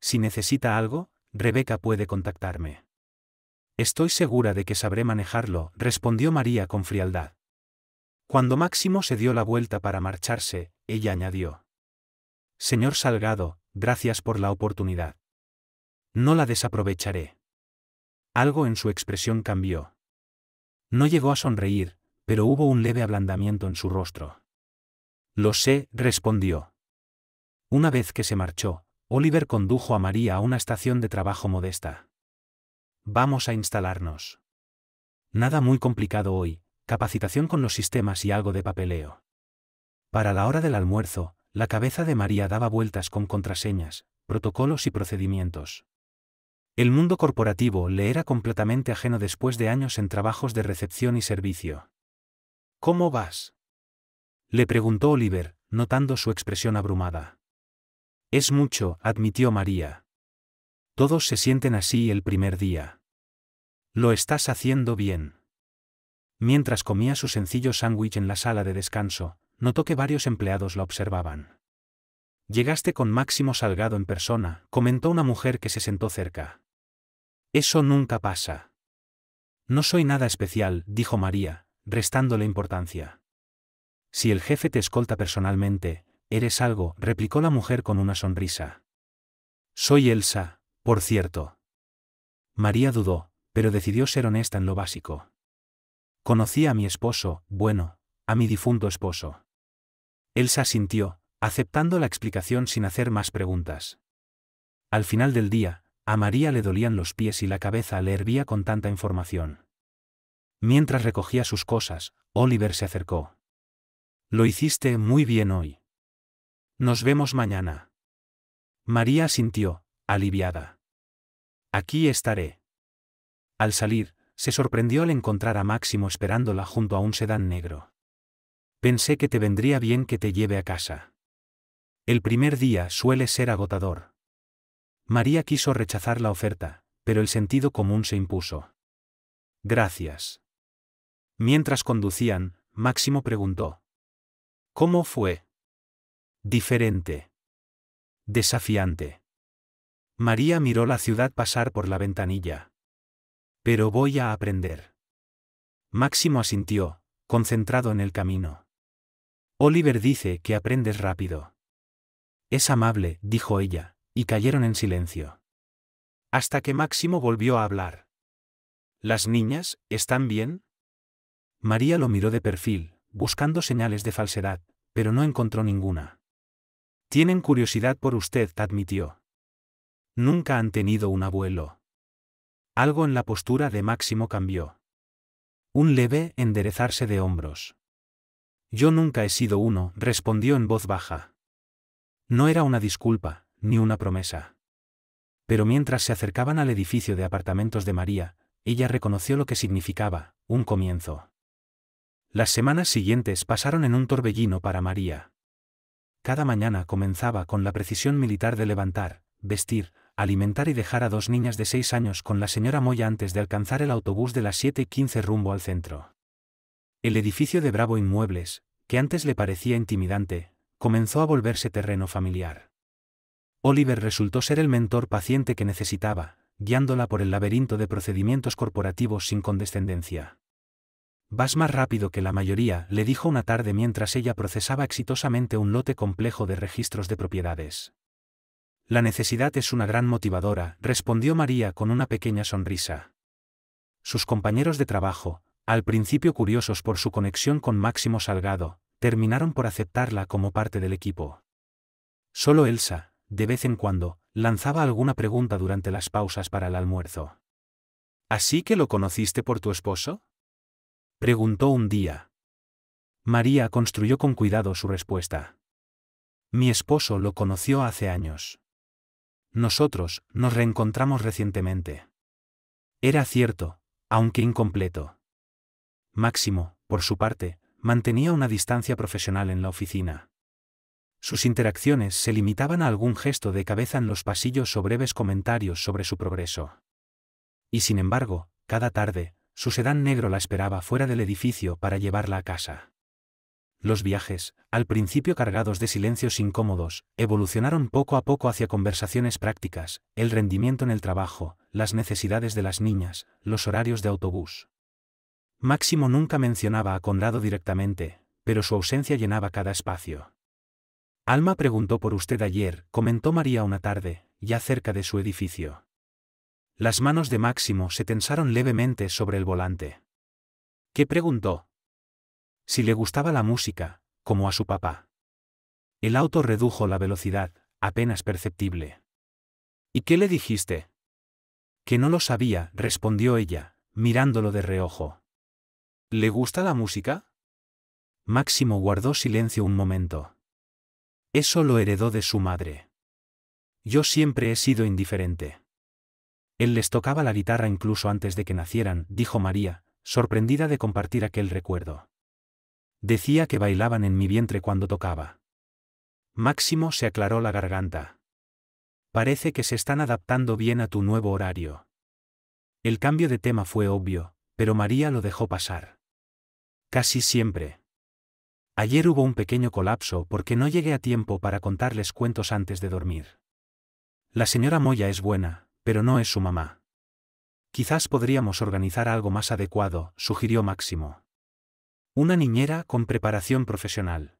Si necesita algo, Rebeca puede contactarme. Estoy segura de que sabré manejarlo, respondió María con frialdad. Cuando Máximo se dio la vuelta para marcharse, ella añadió. Señor Salgado, gracias por la oportunidad. No la desaprovecharé. Algo en su expresión cambió. No llegó a sonreír, pero hubo un leve ablandamiento en su rostro. Lo sé, respondió. Una vez que se marchó, Oliver condujo a María a una estación de trabajo modesta. Vamos a instalarnos. Nada muy complicado hoy, capacitación con los sistemas y algo de papeleo. Para la hora del almuerzo, la cabeza de María daba vueltas con contraseñas, protocolos y procedimientos. El mundo corporativo le era completamente ajeno después de años en trabajos de recepción y servicio. ¿Cómo vas?, le preguntó Oliver, notando su expresión abrumada. Es mucho, admitió María. Todos se sienten así el primer día. Lo estás haciendo bien. Mientras comía su sencillo sándwich en la sala de descanso, notó que varios empleados la observaban. Llegaste con Máximo Salgado en persona, comentó una mujer que se sentó cerca. Eso nunca pasa. No soy nada especial, dijo María, restándole importancia. Si el jefe te escolta personalmente, eres algo, replicó la mujer con una sonrisa. Soy Elsa, por cierto. María dudó, pero decidió ser honesta en lo básico. Conocí a mi esposo, bueno, a mi difunto esposo. Elsa asintió, aceptando la explicación sin hacer más preguntas. Al final del día, a María le dolían los pies y la cabeza le hervía con tanta información. Mientras recogía sus cosas, Oliver se acercó. Lo hiciste muy bien hoy. Nos vemos mañana. María asintió, aliviada. Aquí estaré. Al salir, se sorprendió al encontrar a Máximo esperándola junto a un sedán negro. Pensé que te vendría bien que te lleve a casa. El primer día suele ser agotador. María quiso rechazar la oferta, pero el sentido común se impuso. Gracias. Mientras conducían, Máximo preguntó. ¿Cómo fue? Diferente. Desafiante. María miró la ciudad pasar por la ventanilla. Pero voy a aprender. Máximo asintió, concentrado en el camino. Oliver dice que aprendes rápido. Es amable, dijo ella, y cayeron en silencio. Hasta que Máximo volvió a hablar. ¿Las niñas, están bien? María lo miró de perfil, buscando señales de falsedad, pero no encontró ninguna. Tienen curiosidad por usted, admitió. Nunca han tenido un abuelo. Algo en la postura de Máximo cambió. Un leve enderezarse de hombros. Yo nunca he sido uno, respondió en voz baja. No era una disculpa, ni una promesa. Pero mientras se acercaban al edificio de apartamentos de María, ella reconoció lo que significaba, un comienzo. Las semanas siguientes pasaron en un torbellino para María. Cada mañana comenzaba con la precisión militar de levantar, vestir, alimentar y dejar a 2 niñas de 6 años con la señora Moya antes de alcanzar el autobús de las 7:15 rumbo al centro. El edificio de Bravo Inmuebles, que antes le parecía intimidante, comenzó a volverse terreno familiar. Oliver resultó ser el mentor paciente que necesitaba, guiándola por el laberinto de procedimientos corporativos sin condescendencia. «Vas más rápido que la mayoría», le dijo una tarde mientras ella procesaba exitosamente un lote complejo de registros de propiedades. «La necesidad es una gran motivadora», respondió María con una pequeña sonrisa. Sus compañeros de trabajo, al principio curiosos por su conexión con Máximo Salgado, terminaron por aceptarla como parte del equipo. Solo Elsa, de vez en cuando, lanzaba alguna pregunta durante las pausas para el almuerzo. «¿Así que lo conociste por tu esposo?», preguntó un día. María construyó con cuidado su respuesta. «Mi esposo lo conoció hace años. Nosotros nos reencontramos recientemente». Era cierto, aunque incompleto. Máximo, por su parte, mantenía una distancia profesional en la oficina. Sus interacciones se limitaban a algún gesto de cabeza en los pasillos o breves comentarios sobre su progreso. Y sin embargo, cada tarde, su sedán negro la esperaba fuera del edificio para llevarla a casa. Los viajes, al principio cargados de silencios incómodos, evolucionaron poco a poco hacia conversaciones prácticas, el rendimiento en el trabajo, las necesidades de las niñas, los horarios de autobús. Máximo nunca mencionaba a Conrado directamente, pero su ausencia llenaba cada espacio. «Alma preguntó por usted ayer», comentó María una tarde, ya cerca de su edificio. Las manos de Máximo se tensaron levemente sobre el volante. «¿Qué preguntó?». «Si le gustaba la música, como a su papá». El auto redujo la velocidad, apenas perceptible. «¿Y qué le dijiste?». «Que no lo sabía», respondió ella, mirándolo de reojo. «¿Le gusta la música?». Máximo guardó silencio un momento. «Eso lo heredó de su madre. Yo siempre he sido indiferente». «Él les tocaba la guitarra incluso antes de que nacieran», dijo María, sorprendida de compartir aquel recuerdo. «Decía que bailaban en mi vientre cuando tocaba». Máximo se aclaró la garganta. «Parece que se están adaptando bien a tu nuevo horario». El cambio de tema fue obvio, pero María lo dejó pasar. «Casi siempre. Ayer hubo un pequeño colapso porque no llegué a tiempo para contarles cuentos antes de dormir. La señora Moya es buena, pero no es su mamá. Quizás podríamos organizar algo más adecuado», sugirió Máximo. «Una niñera con preparación profesional».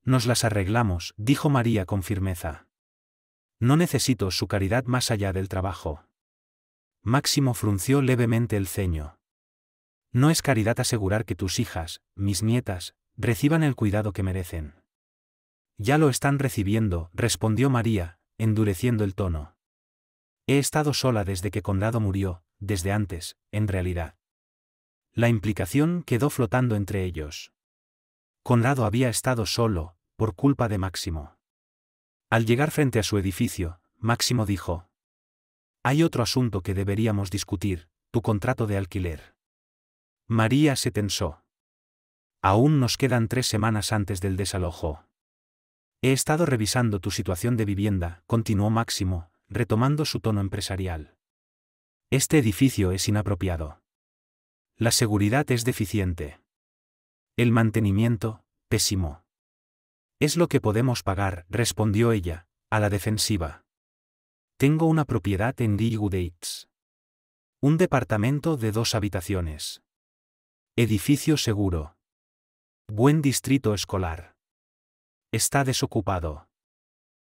«Nos las arreglamos», dijo María con firmeza. «No necesito su caridad más allá del trabajo». Máximo frunció levemente el ceño. «No es caridad asegurar que tus hijas, mis nietas, reciban el cuidado que merecen». «Ya lo están recibiendo», respondió María, endureciendo el tono. «He estado sola desde que Conrado murió, desde antes, en realidad». La implicación quedó flotando entre ellos. Conrado había estado solo, por culpa de Máximo. Al llegar frente a su edificio, Máximo dijo: «Hay otro asunto que deberíamos discutir, tu contrato de alquiler». María se tensó. «Aún nos quedan 3 semanas antes del desalojo». «He estado revisando tu situación de vivienda», continuó Máximo, retomando su tono empresarial. «Este edificio es inapropiado. La seguridad es deficiente. El mantenimiento, pésimo. Es lo que podemos pagar», respondió ella, a la defensiva. «Tengo una propiedad en Leigh-Woods. Un departamento de 2 habitaciones. Edificio seguro. Buen distrito escolar. Está desocupado».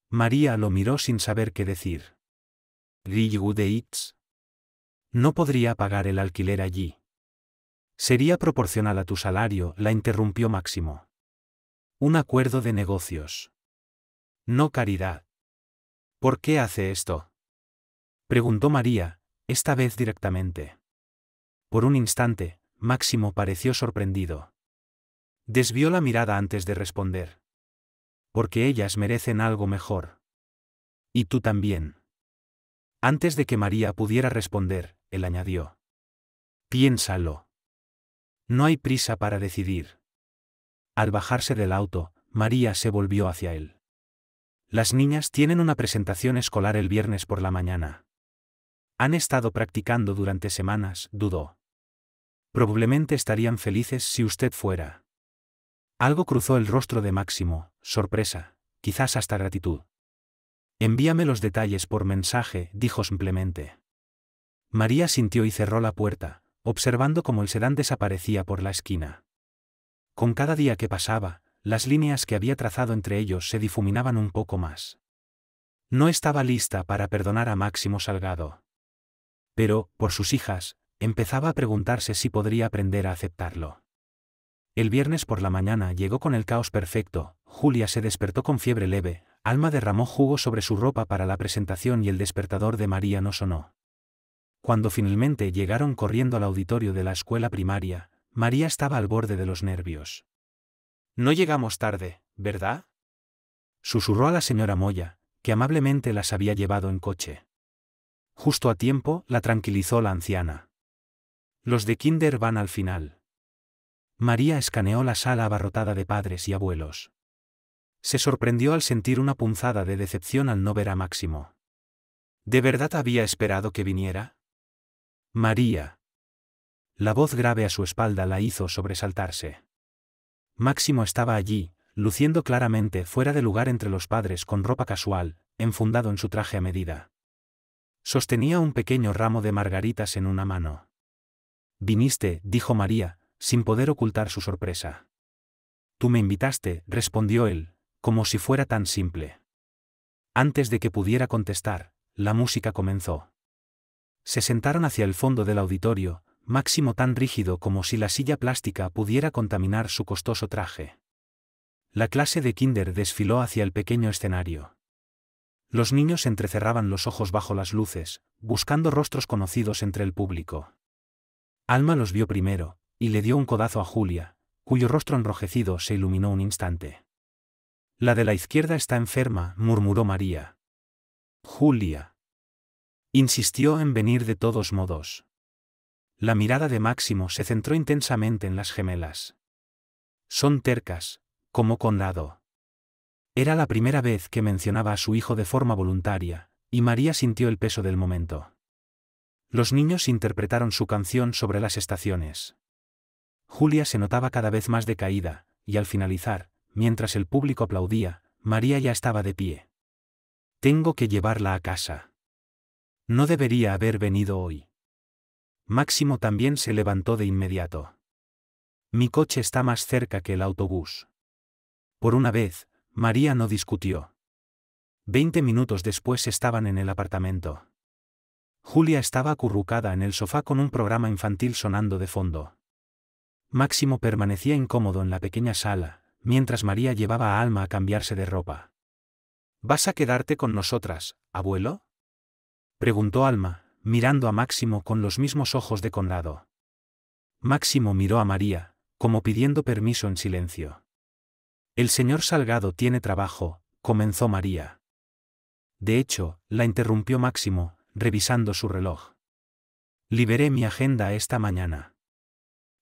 María lo miró sin saber qué decir. «Leigh-Woods. No podría pagar el alquiler allí». «Sería proporcional a tu salario», la interrumpió Máximo. «Un acuerdo de negocios. No caridad». «¿Por qué hace esto?», preguntó María, esta vez directamente. Por un instante, Máximo pareció sorprendido. Desvió la mirada antes de responder. «Porque ellas merecen algo mejor. Y tú también». Antes de que María pudiera responder, él añadió: «Piénsalo. No hay prisa para decidir. Al bajarse del auto, María se volvió hacia él. Las niñas tienen una presentación escolar el viernes por la mañana. Han estado practicando durante semanas, dudó. Probablemente estarían felices si usted fuera. Algo cruzó el rostro de Máximo, sorpresa, quizás hasta gratitud. Envíame los detalles por mensaje, dijo simplemente. María sintió y cerró la puerta, observando cómo el sedán desaparecía por la esquina. Con cada día que pasaba, las líneas que había trazado entre ellos se difuminaban un poco más. No estaba lista para perdonar a Máximo Salgado. Pero, por sus hijas, empezaba a preguntarse si podría aprender a aceptarlo. El viernes por la mañana llegó con el caos perfecto. Julia se despertó con fiebre leve, Alma derramó jugo sobre su ropa para la presentación y el despertador de María no sonó. Cuando finalmente llegaron corriendo al auditorio de la escuela primaria, María estaba al borde de los nervios. No llegamos tarde, ¿verdad?, susurró a la señora Moya, que amablemente las había llevado en coche. Justo a tiempo, la tranquilizó la anciana. Los de kinder van al final. María escaneó la sala abarrotada de padres y abuelos. Se sorprendió al sentir una punzada de decepción al no ver a Máximo. ¿De verdad había esperado que viniera? María. La voz grave a su espalda la hizo sobresaltarse. Máximo estaba allí, luciendo claramente fuera de lugar entre los padres con ropa casual, enfundado en su traje a medida. Sostenía un pequeño ramo de margaritas en una mano. «Viniste», dijo María, sin poder ocultar su sorpresa. «Tú me invitaste», respondió él, como si fuera tan simple. Antes de que pudiera contestar, la música comenzó. Se sentaron hacia el fondo del auditorio, Máximo tan rígido como si la silla plástica pudiera contaminar su costoso traje. La clase de kinder desfiló hacia el pequeño escenario. Los niños entrecerraban los ojos bajo las luces, buscando rostros conocidos entre el público. Alma los vio primero, y le dio un codazo a Julia, cuyo rostro enrojecido se iluminó un instante. «La de la izquierda está enferma», murmuró María. «Julia», insistió en venir de todos modos. La mirada de Máximo se centró intensamente en las gemelas. «Son tercas, como Conrado». Era la primera vez que mencionaba a su hijo de forma voluntaria, y María sintió el peso del momento. Los niños interpretaron su canción sobre las estaciones. Julia se notaba cada vez más decaída, y al finalizar, mientras el público aplaudía, María ya estaba de pie. «Tengo que llevarla a casa. No debería haber venido hoy». Máximo también se levantó de inmediato. «Mi coche está más cerca que el autobús». Por una vez, María no discutió. 20 minutos después estaban en el apartamento. Julia estaba acurrucada en el sofá con un programa infantil sonando de fondo. Máximo permanecía incómodo en la pequeña sala, mientras María llevaba a Alma a cambiarse de ropa. «¿Vas a quedarte con nosotras, abuelo?», preguntó Alma, mirando a Máximo con los mismos ojos de Conrado. Máximo miró a María, como pidiendo permiso en silencio. «El señor Salgado tiene trabajo», comenzó María. De hecho, la interrumpió Máximo, revisando su reloj. «Liberé mi agenda esta mañana».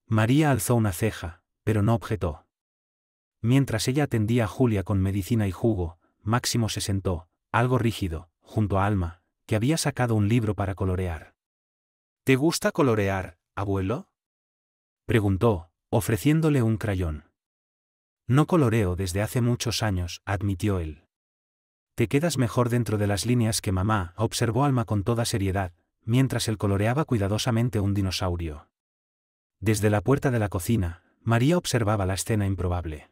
María alzó una ceja, pero no objetó. Mientras ella atendía a Julia con medicina y jugo, Máximo se sentó, algo rígido, junto a Alma, que había sacado un libro para colorear. «¿Te gusta colorear, abuelo?», preguntó, ofreciéndole un crayón. «No coloreo desde hace muchos años», admitió él. «Te quedas mejor dentro de las líneas que mamá», observó Alma con toda seriedad, mientras él coloreaba cuidadosamente un dinosaurio. Desde la puerta de la cocina, María observaba la escena improbable.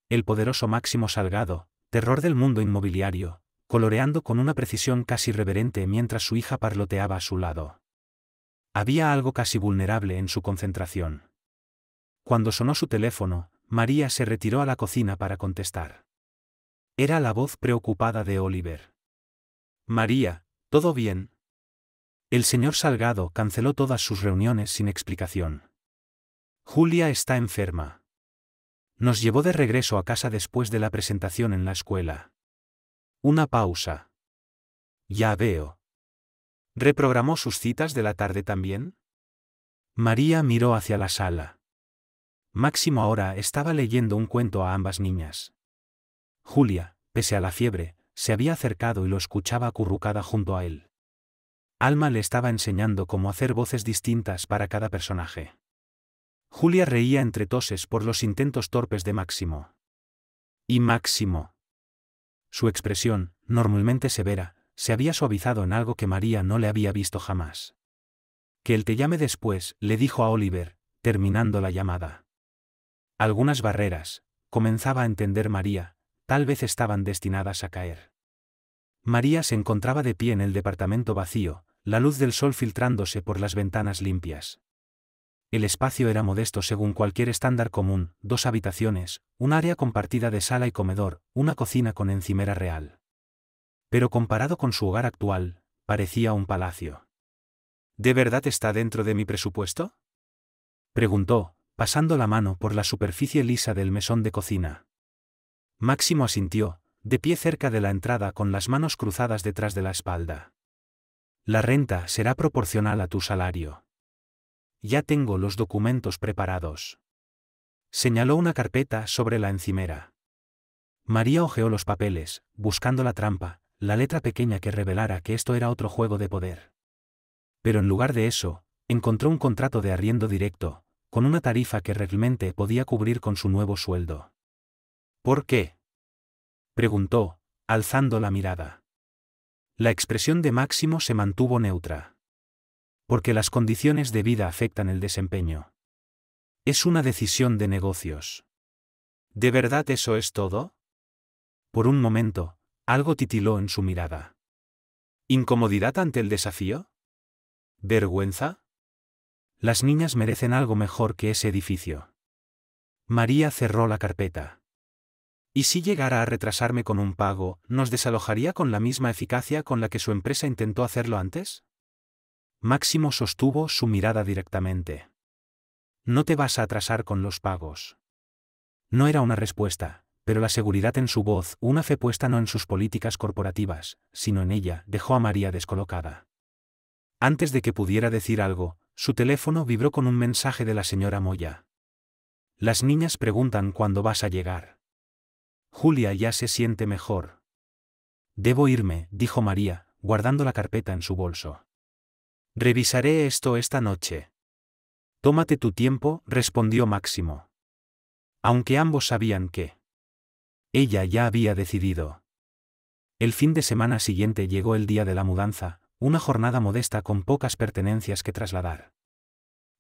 El poderoso Máximo Salgado, terror del mundo inmobiliario, coloreando con una precisión casi reverente mientras su hija parloteaba a su lado. Había algo casi vulnerable en su concentración. Cuando sonó su teléfono, María se retiró a la cocina para contestar. Era la voz preocupada de Oliver. «María, ¿todo bien?». El señor Salgado canceló todas sus reuniones sin explicación. «Julia está enferma. Nos llevó de regreso a casa después de la presentación en la escuela». Una pausa. «Ya veo. ¿Reprogramó sus citas de la tarde también?». María miró hacia la sala. Máximo ahora estaba leyendo un cuento a ambas niñas. Julia, pese a la fiebre, se había acercado y lo escuchaba acurrucada junto a él. Alma le estaba enseñando cómo hacer voces distintas para cada personaje. Julia reía entre toses por los intentos torpes de Máximo. Y Máximo. Su expresión, normalmente severa, se había suavizado en algo que María no le había visto jamás. Que él te llame después, le dijo a Oliver, terminando la llamada. Algunas barreras, comenzaba a entender María, tal vez estaban destinadas a caer. María se encontraba de pie en el departamento vacío, la luz del sol filtrándose por las ventanas limpias. El espacio era modesto según cualquier estándar común, 2 habitaciones, un área compartida de sala y comedor, una cocina con encimera real. Pero comparado con su hogar actual, parecía un palacio. ¿De verdad está dentro de mi presupuesto?, preguntó, pasando la mano por la superficie lisa del mesón de cocina. Máximo asintió, de pie cerca de la entrada con las manos cruzadas detrás de la espalda. La renta será proporcional a tu salario. Ya tengo los documentos preparados. Señaló una carpeta sobre la encimera. María hojeó los papeles, buscando la trampa, la letra pequeña que revelara que esto era otro juego de poder. Pero en lugar de eso, encontró un contrato de arriendo directo, con una tarifa que realmente podía cubrir con su nuevo sueldo. ¿Por qué?, preguntó, alzando la mirada. La expresión de Máximo se mantuvo neutra. Porque las condiciones de vida afectan el desempeño. Es una decisión de negocios. ¿De verdad eso es todo? Por un momento, algo titiló en su mirada. ¿Incomodidad ante el desafío? ¿Vergüenza? Las niñas merecen algo mejor que ese edificio. María cerró la carpeta. ¿Y si llegara a retrasarme con un pago, nos desalojaría con la misma eficacia con la que su empresa intentó hacerlo antes? Máximo sostuvo su mirada directamente. No te vas a atrasar con los pagos. No era una respuesta, pero la seguridad en su voz, una fe puesta no en sus políticas corporativas, sino en ella, dejó a María descolocada. Antes de que pudiera decir algo, su teléfono vibró con un mensaje de la señora Moya. Las niñas preguntan cuándo vas a llegar. Julia ya se siente mejor. Debo irme, dijo María, guardando la carpeta en su bolso. Revisaré esto esta noche. Tómate tu tiempo, respondió Máximo. Aunque ambos sabían que ella ya había decidido. El fin de semana siguiente llegó el día de la mudanza, una jornada modesta con pocas pertenencias que trasladar.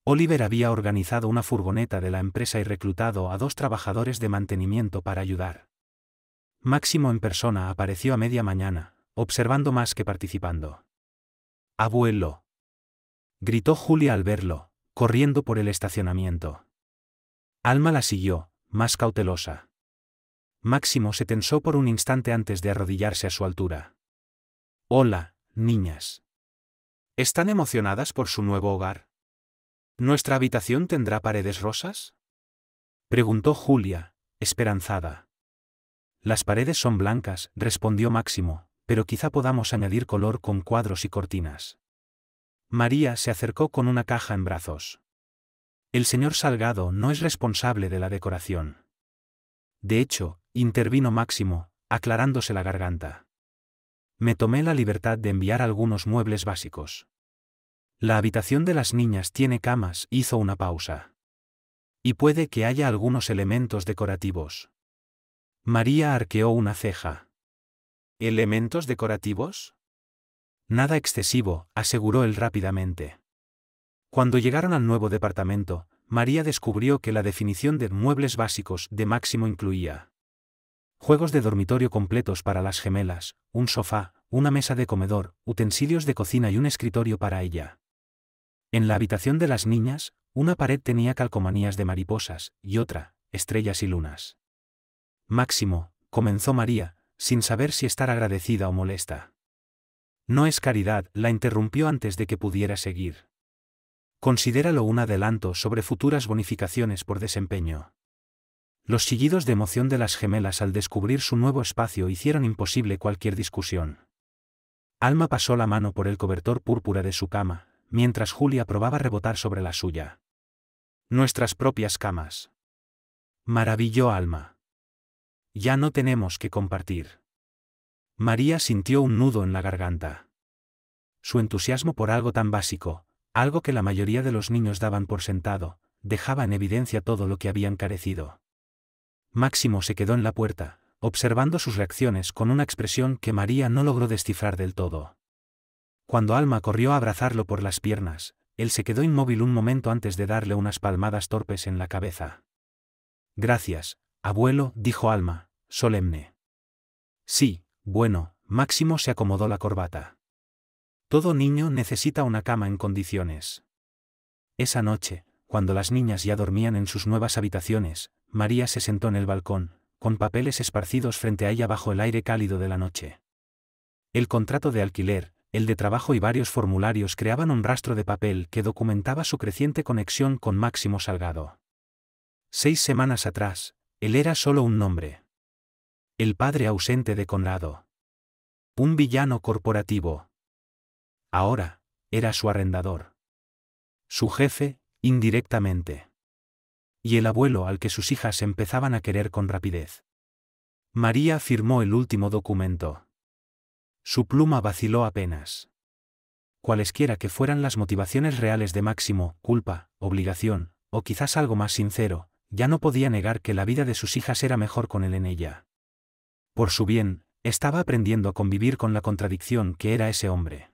Oliver había organizado una furgoneta de la empresa y reclutado a 2 trabajadores de mantenimiento para ayudar. Máximo en persona apareció a media mañana, observando más que participando. «Abuelo», gritó Julia al verlo, corriendo por el estacionamiento. Alma la siguió, más cautelosa. Máximo se tensó por un instante antes de arrodillarse a su altura. «Hola, niñas. ¿Están emocionadas por su nuevo hogar? ¿Nuestra habitación tendrá paredes rosas?», preguntó Julia, esperanzada. Las paredes son blancas, respondió Máximo, pero quizá podamos añadir color con cuadros y cortinas. María se acercó con una caja en brazos. El señor Salgado no es responsable de la decoración. De hecho, intervino Máximo, aclarándose la garganta. Me tomé la libertad de enviar algunos muebles básicos. La habitación de las niñas tiene camas, hizo una pausa. Y puede que haya algunos elementos decorativos. María arqueó una ceja. ¿Elementos decorativos? Nada excesivo, aseguró él rápidamente. Cuando llegaron al nuevo departamento, María descubrió que la definición de muebles básicos de Máximo incluía juegos de dormitorio completos para las gemelas, un sofá, una mesa de comedor, utensilios de cocina y un escritorio para ella. En la habitación de las niñas, una pared tenía calcomanías de mariposas, y otra, estrellas y lunas. Máximo, comenzó María, sin saber si estar agradecida o molesta. No es caridad, la interrumpió antes de que pudiera seguir. Considéralo un adelanto sobre futuras bonificaciones por desempeño. Los chillidos de emoción de las gemelas al descubrir su nuevo espacio hicieron imposible cualquier discusión. Alma pasó la mano por el cobertor púrpura de su cama, mientras Julia probaba rebotar sobre la suya. Nuestras propias camas. Maravilló Alma. Ya no tenemos que compartir. María sintió un nudo en la garganta. Su entusiasmo por algo tan básico, algo que la mayoría de los niños daban por sentado, dejaba en evidencia todo lo que habían carecido. Máximo se quedó en la puerta, observando sus reacciones con una expresión que María no logró descifrar del todo. Cuando Alma corrió a abrazarlo por las piernas, él se quedó inmóvil un momento antes de darle unas palmadas torpes en la cabeza. Gracias, abuelo, dijo Alma, solemne. Sí, bueno, Máximo se acomodó la corbata. Todo niño necesita una cama en condiciones. Esa noche, cuando las niñas ya dormían en sus nuevas habitaciones, María se sentó en el balcón, con papeles esparcidos frente a ella bajo el aire cálido de la noche. El contrato de alquiler, el de trabajo y varios formularios creaban un rastro de papel que documentaba su creciente conexión con Máximo Salgado. 6 semanas atrás, él era solo un nombre. El padre ausente de Conrado. Un villano corporativo. Ahora, era su arrendador. Su jefe, indirectamente. Y el abuelo al que sus hijas empezaban a querer con rapidez. María firmó el último documento. Su pluma vaciló apenas. Cualesquiera que fueran las motivaciones reales de Máximo, culpa, obligación, o quizás algo más sincero, ya no podía negar que la vida de sus hijas era mejor con él en ella. Por su bien, estaba aprendiendo a convivir con la contradicción que era ese hombre.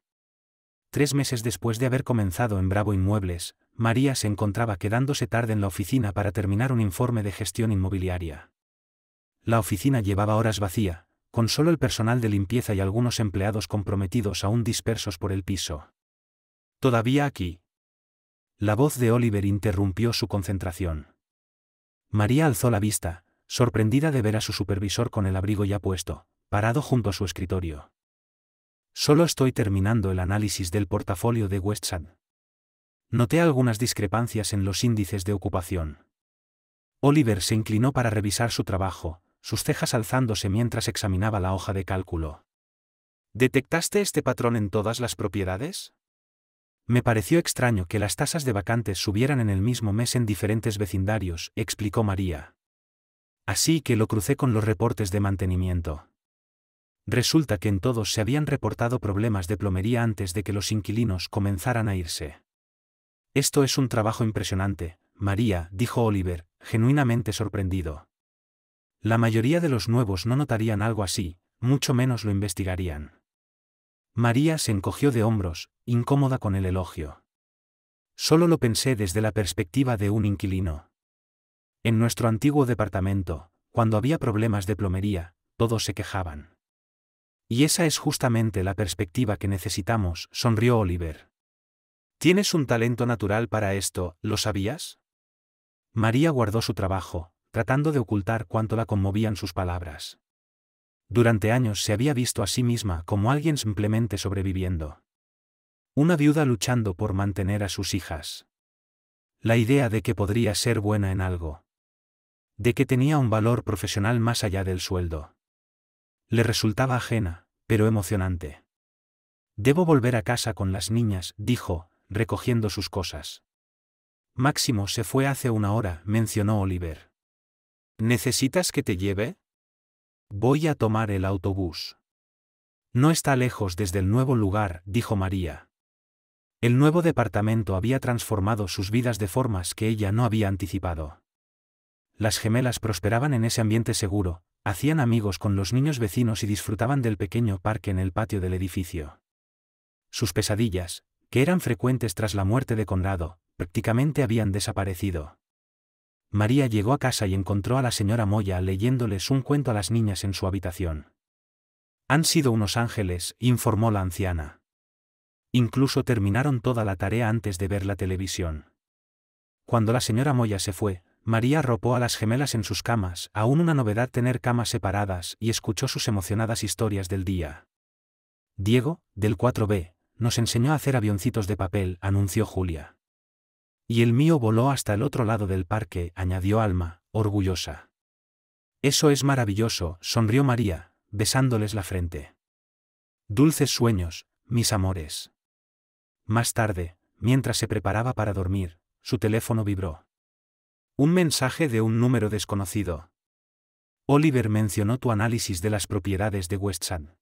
3 meses después de haber comenzado en Bravo Inmuebles, María se encontraba quedándose tarde en la oficina para terminar un informe de gestión inmobiliaria. La oficina llevaba horas vacía, con solo el personal de limpieza y algunos empleados comprometidos aún dispersos por el piso. ¿Todavía aquí? La voz de Oliver interrumpió su concentración. María alzó la vista, sorprendida de ver a su supervisor con el abrigo ya puesto, parado junto a su escritorio. Solo estoy terminando el análisis del portafolio de Westside. Noté algunas discrepancias en los índices de ocupación. Oliver se inclinó para revisar su trabajo, sus cejas alzándose mientras examinaba la hoja de cálculo. ¿Detectaste este patrón en todas las propiedades? Me pareció extraño que las tasas de vacantes subieran en el mismo mes en diferentes vecindarios, explicó María. Así que lo crucé con los reportes de mantenimiento. Resulta que en todos se habían reportado problemas de plomería antes de que los inquilinos comenzaran a irse. Esto es un trabajo impresionante, María, dijo Oliver, genuinamente sorprendido. La mayoría de los nuevos no notarían algo así, mucho menos lo investigarían. María se encogió de hombros, incómoda con el elogio. Solo lo pensé desde la perspectiva de un inquilino. En nuestro antiguo departamento, cuando había problemas de plomería, todos se quejaban. Y esa es justamente la perspectiva que necesitamos, sonrió Oliver. Tienes un talento natural para esto, ¿lo sabías? María guardó su trabajo, tratando de ocultar cuánto la conmovían sus palabras. Durante años se había visto a sí misma como alguien simplemente sobreviviendo. Una viuda luchando por mantener a sus hijas. La idea de que podría ser buena en algo. De que tenía un valor profesional más allá del sueldo. Le resultaba ajena, pero emocionante. Debo volver a casa con las niñas, dijo, recogiendo sus cosas. Máximo se fue hace 1 hora, mencionó Oliver. ¿Necesitas que te lleve? Voy a tomar el autobús. No está lejos desde el nuevo lugar, dijo María. El nuevo departamento había transformado sus vidas de formas que ella no había anticipado. Las gemelas prosperaban en ese ambiente seguro, hacían amigos con los niños vecinos y disfrutaban del pequeño parque en el patio del edificio. Sus pesadillas, que eran frecuentes tras la muerte de Conrado, prácticamente habían desaparecido. María llegó a casa y encontró a la señora Moya leyéndoles un cuento a las niñas en su habitación. Han sido unos ángeles, informó la anciana. Incluso terminaron toda la tarea antes de ver la televisión. Cuando la señora Moya se fue, María arropó a las gemelas en sus camas, aún una novedad tener camas separadas, y escuchó sus emocionadas historias del día. Diego, del 4B, nos enseñó a hacer avioncitos de papel, anunció Julia. Y el mío voló hasta el otro lado del parque, añadió Alma, orgullosa. Eso es maravilloso, sonrió María, besándoles la frente. Dulces sueños, mis amores. Más tarde, mientras se preparaba para dormir, su teléfono vibró. Un mensaje de un número desconocido. Oliver mencionó tu análisis de las propiedades de Westside.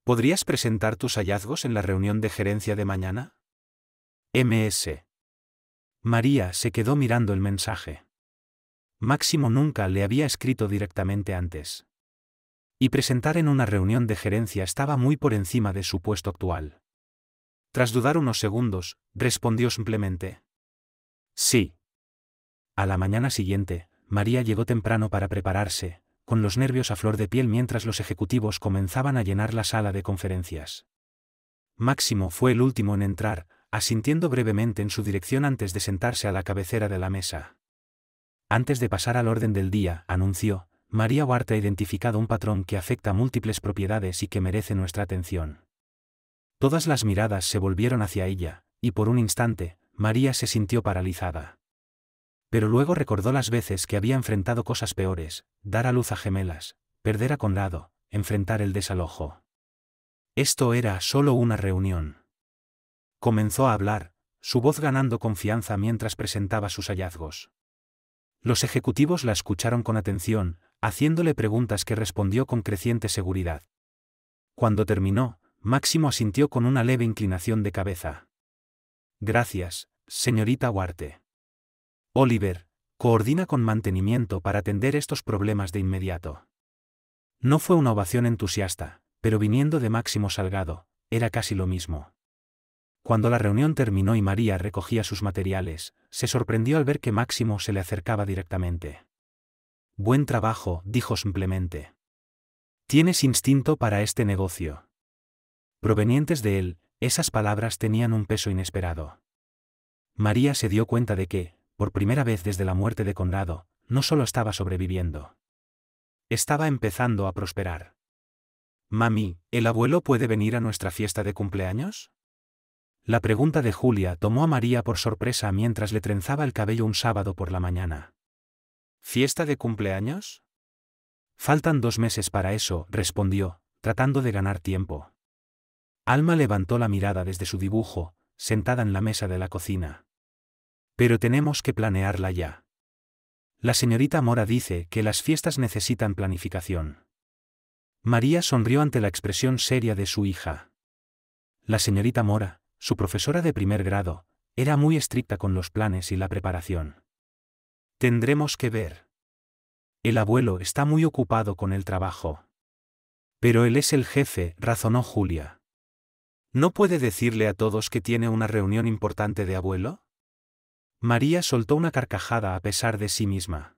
¿Podrías presentar tus hallazgos en la reunión de gerencia de mañana? MS. María se quedó mirando el mensaje. Máximo nunca le había escrito directamente antes. Y presentar en una reunión de gerencia estaba muy por encima de su puesto actual. Tras dudar unos segundos, respondió simplemente. Sí. A la mañana siguiente, María llegó temprano para prepararse, con los nervios a flor de piel mientras los ejecutivos comenzaban a llenar la sala de conferencias. Máximo fue el último en entrar, asintiendo brevemente en su dirección antes de sentarse a la cabecera de la mesa. Antes de pasar al orden del día, anunció, María Huarte ha identificado un patrón que afecta a múltiples propiedades y que merece nuestra atención. Todas las miradas se volvieron hacia ella, y por un instante, María se sintió paralizada. Pero luego recordó las veces que había enfrentado cosas peores, dar a luz a gemelas, perder a Conrado, enfrentar el desalojo. Esto era solo una reunión. Comenzó a hablar, su voz ganando confianza mientras presentaba sus hallazgos. Los ejecutivos la escucharon con atención, haciéndole preguntas que respondió con creciente seguridad. Cuando terminó, Máximo asintió con una leve inclinación de cabeza. Gracias, señorita Huarte. Oliver, coordina con mantenimiento para atender estos problemas de inmediato. No fue una ovación entusiasta, pero viniendo de Máximo Salgado, era casi lo mismo. Cuando la reunión terminó y María recogía sus materiales, se sorprendió al ver que Máximo se le acercaba directamente. Buen trabajo, dijo simplemente. Tienes instinto para este negocio. Provenientes de él, esas palabras tenían un peso inesperado. María se dio cuenta de que, por primera vez desde la muerte de Conrado, no solo estaba sobreviviendo. Estaba empezando a prosperar. Mami, ¿el abuelo puede venir a nuestra fiesta de cumpleaños? La pregunta de Julia tomó a María por sorpresa mientras le trenzaba el cabello un sábado por la mañana. ¿Fiesta de cumpleaños? Faltan 2 meses para eso, respondió, tratando de ganar tiempo. Alma levantó la mirada desde su dibujo, sentada en la mesa de la cocina. Pero tenemos que planearla ya. La señorita Mora dice que las fiestas necesitan planificación. María sonrió ante la expresión seria de su hija. La señorita Mora, su profesora de primer grado, era muy estricta con los planes y la preparación. Tendremos que ver. El abuelo está muy ocupado con el trabajo. Pero él es el jefe, razonó Julia. ¿No puede decirle a todos que tiene una reunión importante de abuelo? María soltó una carcajada a pesar de sí misma.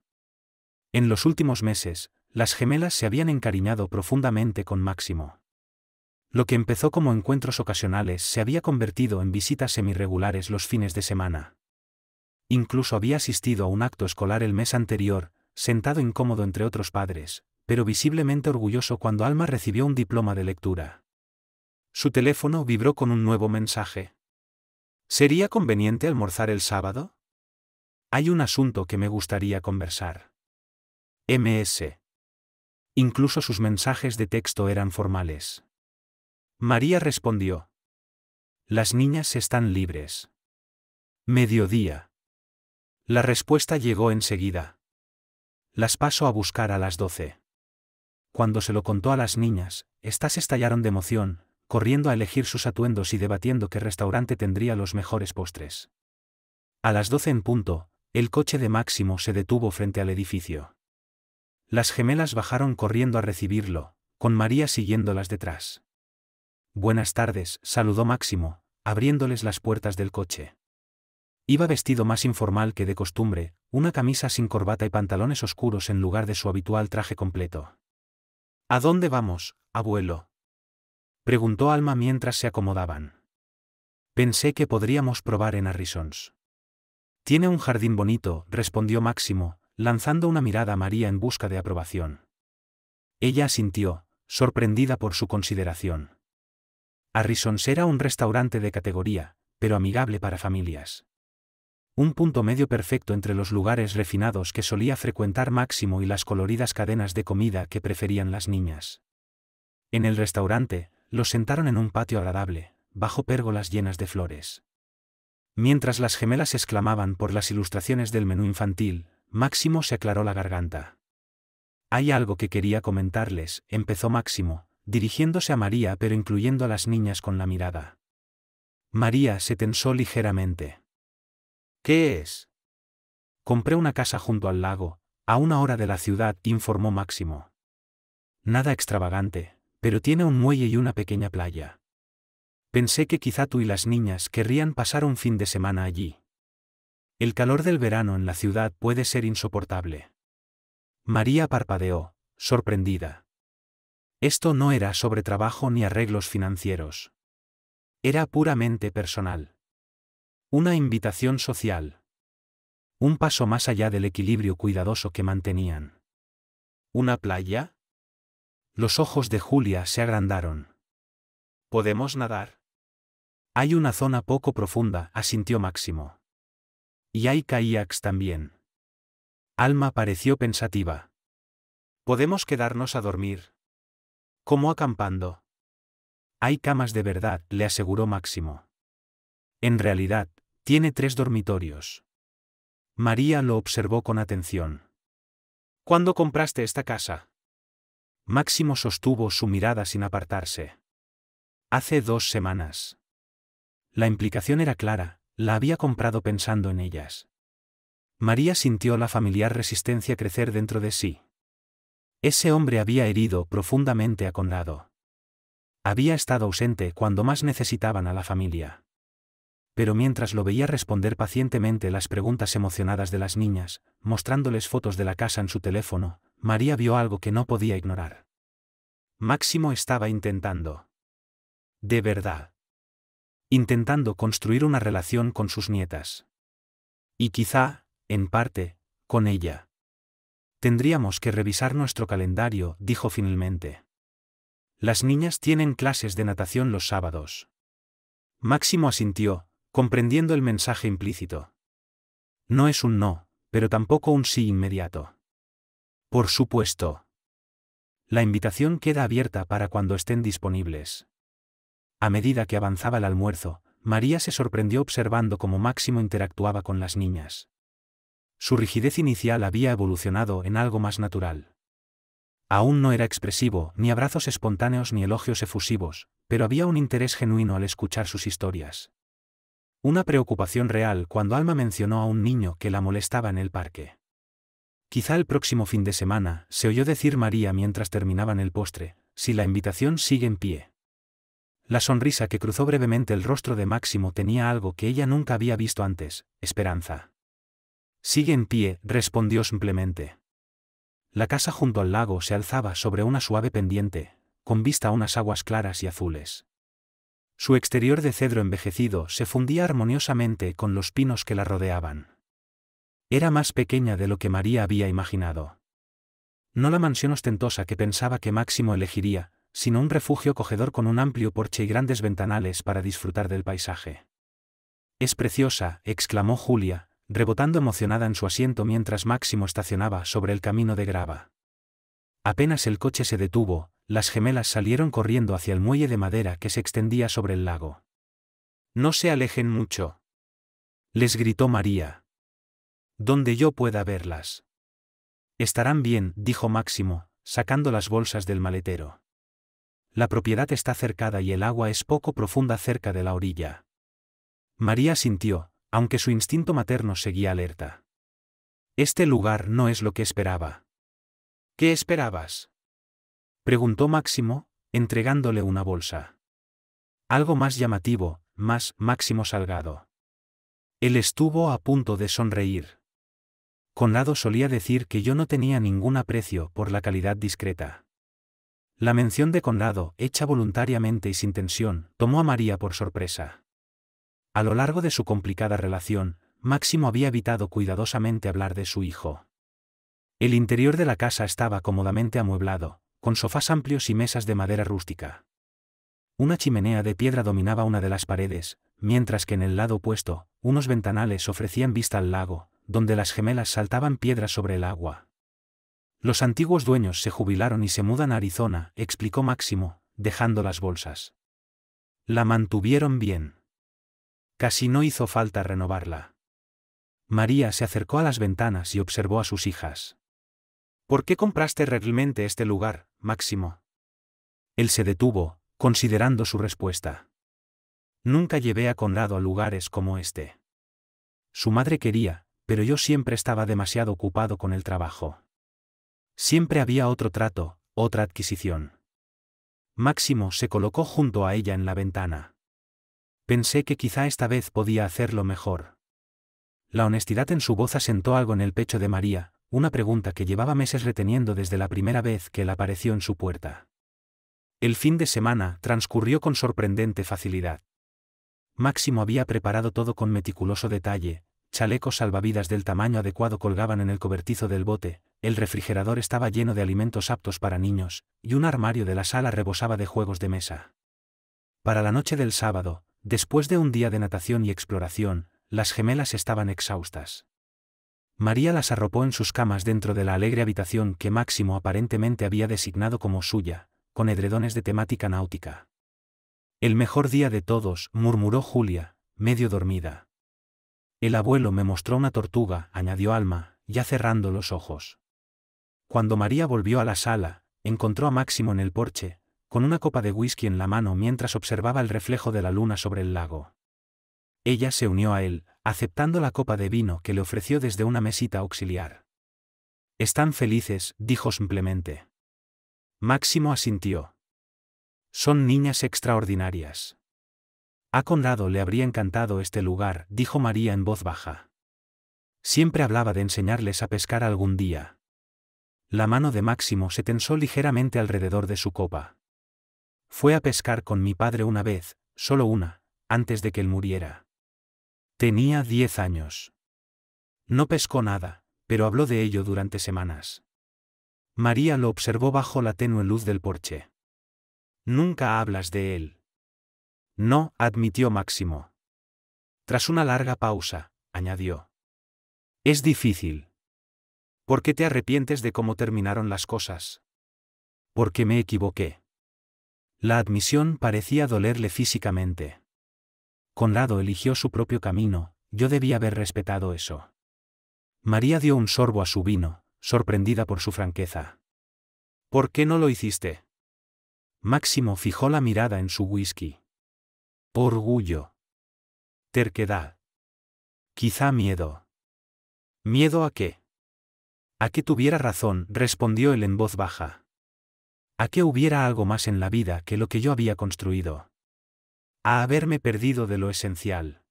En los últimos meses, las gemelas se habían encariñado profundamente con Máximo. Lo que empezó como encuentros ocasionales se había convertido en visitas semirregulares los fines de semana. Incluso había asistido a un acto escolar el mes anterior, sentado incómodo entre otros padres, pero visiblemente orgulloso cuando Alma recibió un diploma de lectura. Su teléfono vibró con un nuevo mensaje. ¿Sería conveniente almorzar el sábado? Hay un asunto que me gustaría conversar. MS. Incluso sus mensajes de texto eran formales. María respondió. Las niñas están libres. Mediodía. La respuesta llegó enseguida. Las paso a buscar a las 12. Cuando se lo contó a las niñas, estas estallaron de emoción, corriendo a elegir sus atuendos y debatiendo qué restaurante tendría los mejores postres. A las 12 en punto, el coche de Máximo se detuvo frente al edificio. Las gemelas bajaron corriendo a recibirlo, con María siguiéndolas detrás. Buenas tardes, saludó Máximo, abriéndoles las puertas del coche. Iba vestido más informal que de costumbre, una camisa sin corbata y pantalones oscuros en lugar de su habitual traje completo. ¿A dónde vamos, abuelo?, preguntó Alma mientras se acomodaban. Pensé que podríamos probar en Harrison's. Tiene un jardín bonito, respondió Máximo, lanzando una mirada a María en busca de aprobación. Ella asintió, sorprendida por su consideración. Harrison's era un restaurante de categoría, pero amigable para familias. Un punto medio perfecto entre los lugares refinados que solía frecuentar Máximo y las coloridas cadenas de comida que preferían las niñas. En el restaurante, los sentaron en un patio agradable, bajo pérgolas llenas de flores. Mientras las gemelas exclamaban por las ilustraciones del menú infantil, Máximo se aclaró la garganta. Hay algo que quería comentarles, empezó Máximo, dirigiéndose a María pero incluyendo a las niñas con la mirada. María se tensó ligeramente. ¿Qué es? Compré una casa junto al lago, a 1 hora de la ciudad, informó Máximo. Nada extravagante, pero tiene un muelle y una pequeña playa. Pensé que quizá tú y las niñas querrían pasar un fin de semana allí. El calor del verano en la ciudad puede ser insoportable. María parpadeó, sorprendida. Esto no era sobre trabajo ni arreglos financieros. Era puramente personal. Una invitación social. Un paso más allá del equilibrio cuidadoso que mantenían. ¿Una playa? Los ojos de Julia se agrandaron. ¿Podemos nadar? Hay una zona poco profunda, asintió Máximo. Y hay kayaks también. Alma pareció pensativa. ¿Podemos quedarnos a dormir? ¿Cómo acampando? Hay camas de verdad, le aseguró Máximo. En realidad, tiene 3 dormitorios. María lo observó con atención. ¿Cuándo compraste esta casa? Máximo sostuvo su mirada sin apartarse. Hace 2 semanas. La implicación era clara, la había comprado pensando en ellas. María sintió la familiar resistencia crecer dentro de sí. Ese hombre había herido profundamente a Conrado. Había estado ausente cuando más necesitaban a la familia. Pero mientras lo veía responder pacientemente las preguntas emocionadas de las niñas, mostrándoles fotos de la casa en su teléfono, María vio algo que no podía ignorar. Máximo estaba intentando. De verdad. Intentando construir una relación con sus nietas. Y quizá, en parte, con ella. Tendríamos que revisar nuestro calendario, dijo finalmente. Las niñas tienen clases de natación los sábados. Máximo asintió, comprendiendo el mensaje implícito. No es un no, pero tampoco un sí inmediato. Por supuesto. La invitación queda abierta para cuando estén disponibles. A medida que avanzaba el almuerzo, María se sorprendió observando cómo Máximo interactuaba con las niñas. Su rigidez inicial había evolucionado en algo más natural. Aún no era expresivo, ni abrazos espontáneos ni elogios efusivos, pero había un interés genuino al escuchar sus historias. Una preocupación real cuando Alma mencionó a un niño que la molestaba en el parque. Quizá el próximo fin de semana, se oyó decir María mientras terminaban el postre, si la invitación sigue en pie. La sonrisa que cruzó brevemente el rostro de Máximo tenía algo que ella nunca había visto antes, esperanza. Sigue en pie, respondió simplemente. La casa junto al lago se alzaba sobre una suave pendiente, con vista a unas aguas claras y azules. Su exterior de cedro envejecido se fundía armoniosamente con los pinos que la rodeaban. Era más pequeña de lo que María había imaginado. No la mansión ostentosa que pensaba que Máximo elegiría, sino un refugio acogedor con un amplio porche y grandes ventanales para disfrutar del paisaje. «Es preciosa», exclamó Julia, rebotando emocionada en su asiento mientras Máximo estacionaba sobre el camino de grava. Apenas el coche se detuvo, las gemelas salieron corriendo hacia el muelle de madera que se extendía sobre el lago. «No se alejen mucho», les gritó María. «Donde yo pueda verlas». «Estarán bien», dijo Máximo, sacando las bolsas del maletero. «La propiedad está cercada y el agua es poco profunda cerca de la orilla». María sintió, aunque su instinto materno seguía alerta. Este lugar no es lo que esperaba. «¿Qué esperabas?», preguntó Máximo, entregándole una bolsa. Algo más llamativo, más Máximo Salgado. Él estuvo a punto de sonreír. Conrado solía decir que yo no tenía ningún aprecio por la calidad discreta. La mención de Conrado, hecha voluntariamente y sin tensión, tomó a María por sorpresa. A lo largo de su complicada relación, Máximo había evitado cuidadosamente hablar de su hijo. El interior de la casa estaba cómodamente amueblado, con sofás amplios y mesas de madera rústica. Una chimenea de piedra dominaba una de las paredes, mientras que en el lado opuesto, unos ventanales ofrecían vista al lago, donde las gemelas saltaban piedras sobre el agua. «Los antiguos dueños se jubilaron y se mudan a Arizona», explicó Máximo, dejando las bolsas. «La mantuvieron bien. Casi no hizo falta renovarla. María se acercó a las ventanas y observó a sus hijas. ¿Por qué compraste realmente este lugar, Máximo? Él se detuvo, considerando su respuesta. Nunca llevé a Conrado a lugares como este. Su madre quería, pero yo siempre estaba demasiado ocupado con el trabajo. Siempre había otro trato, otra adquisición. Máximo se colocó junto a ella en la ventana. Pensé que quizá esta vez podía hacerlo mejor. La honestidad en su voz asentó algo en el pecho de María, una pregunta que llevaba meses reteniendo desde la primera vez que él apareció en su puerta. El fin de semana transcurrió con sorprendente facilidad. Máximo había preparado todo con meticuloso detalle, chalecos salvavidas del tamaño adecuado colgaban en el cobertizo del bote, el refrigerador estaba lleno de alimentos aptos para niños, y un armario de la sala rebosaba de juegos de mesa. Para la noche del sábado, después de un día de natación y exploración, las gemelas estaban exhaustas. María las arropó en sus camas dentro de la alegre habitación que Máximo aparentemente había designado como suya, con edredones de temática náutica. El mejor día de todos, murmuró Julia, medio dormida. El abuelo me mostró una tortuga, añadió Alma, ya cerrando los ojos. Cuando María volvió a la sala, encontró a Máximo en el porche, con una copa de whisky en la mano mientras observaba el reflejo de la luna sobre el lago. Ella se unió a él, aceptando la copa de vino que le ofreció desde una mesita auxiliar. «Están felices», dijo simplemente. Máximo asintió. «Son niñas extraordinarias». A Conrado le habría encantado este lugar, dijo María en voz baja. Siempre hablaba de enseñarles a pescar algún día. La mano de Máximo se tensó ligeramente alrededor de su copa. Fue a pescar con mi padre una vez, solo una, antes de que él muriera. Tenía 10 años. No pescó nada, pero habló de ello durante semanas. María lo observó bajo la tenue luz del porche. Nunca hablas de él. No, admitió Máximo. Tras una larga pausa, añadió. Es difícil. ¿Por qué te arrepientes de cómo terminaron las cosas? Porque me equivoqué. La admisión parecía dolerle físicamente. Conrado eligió su propio camino, yo debía haber respetado eso. María dio un sorbo a su vino, sorprendida por su franqueza. ¿Por qué no lo hiciste? Máximo fijó la mirada en su whisky. Orgullo. Terquedad. Quizá miedo. ¿Miedo a qué? A que tuviera razón, respondió él en voz baja. A que hubiera algo más en la vida que lo que yo había construido. A haberme perdido de lo esencial.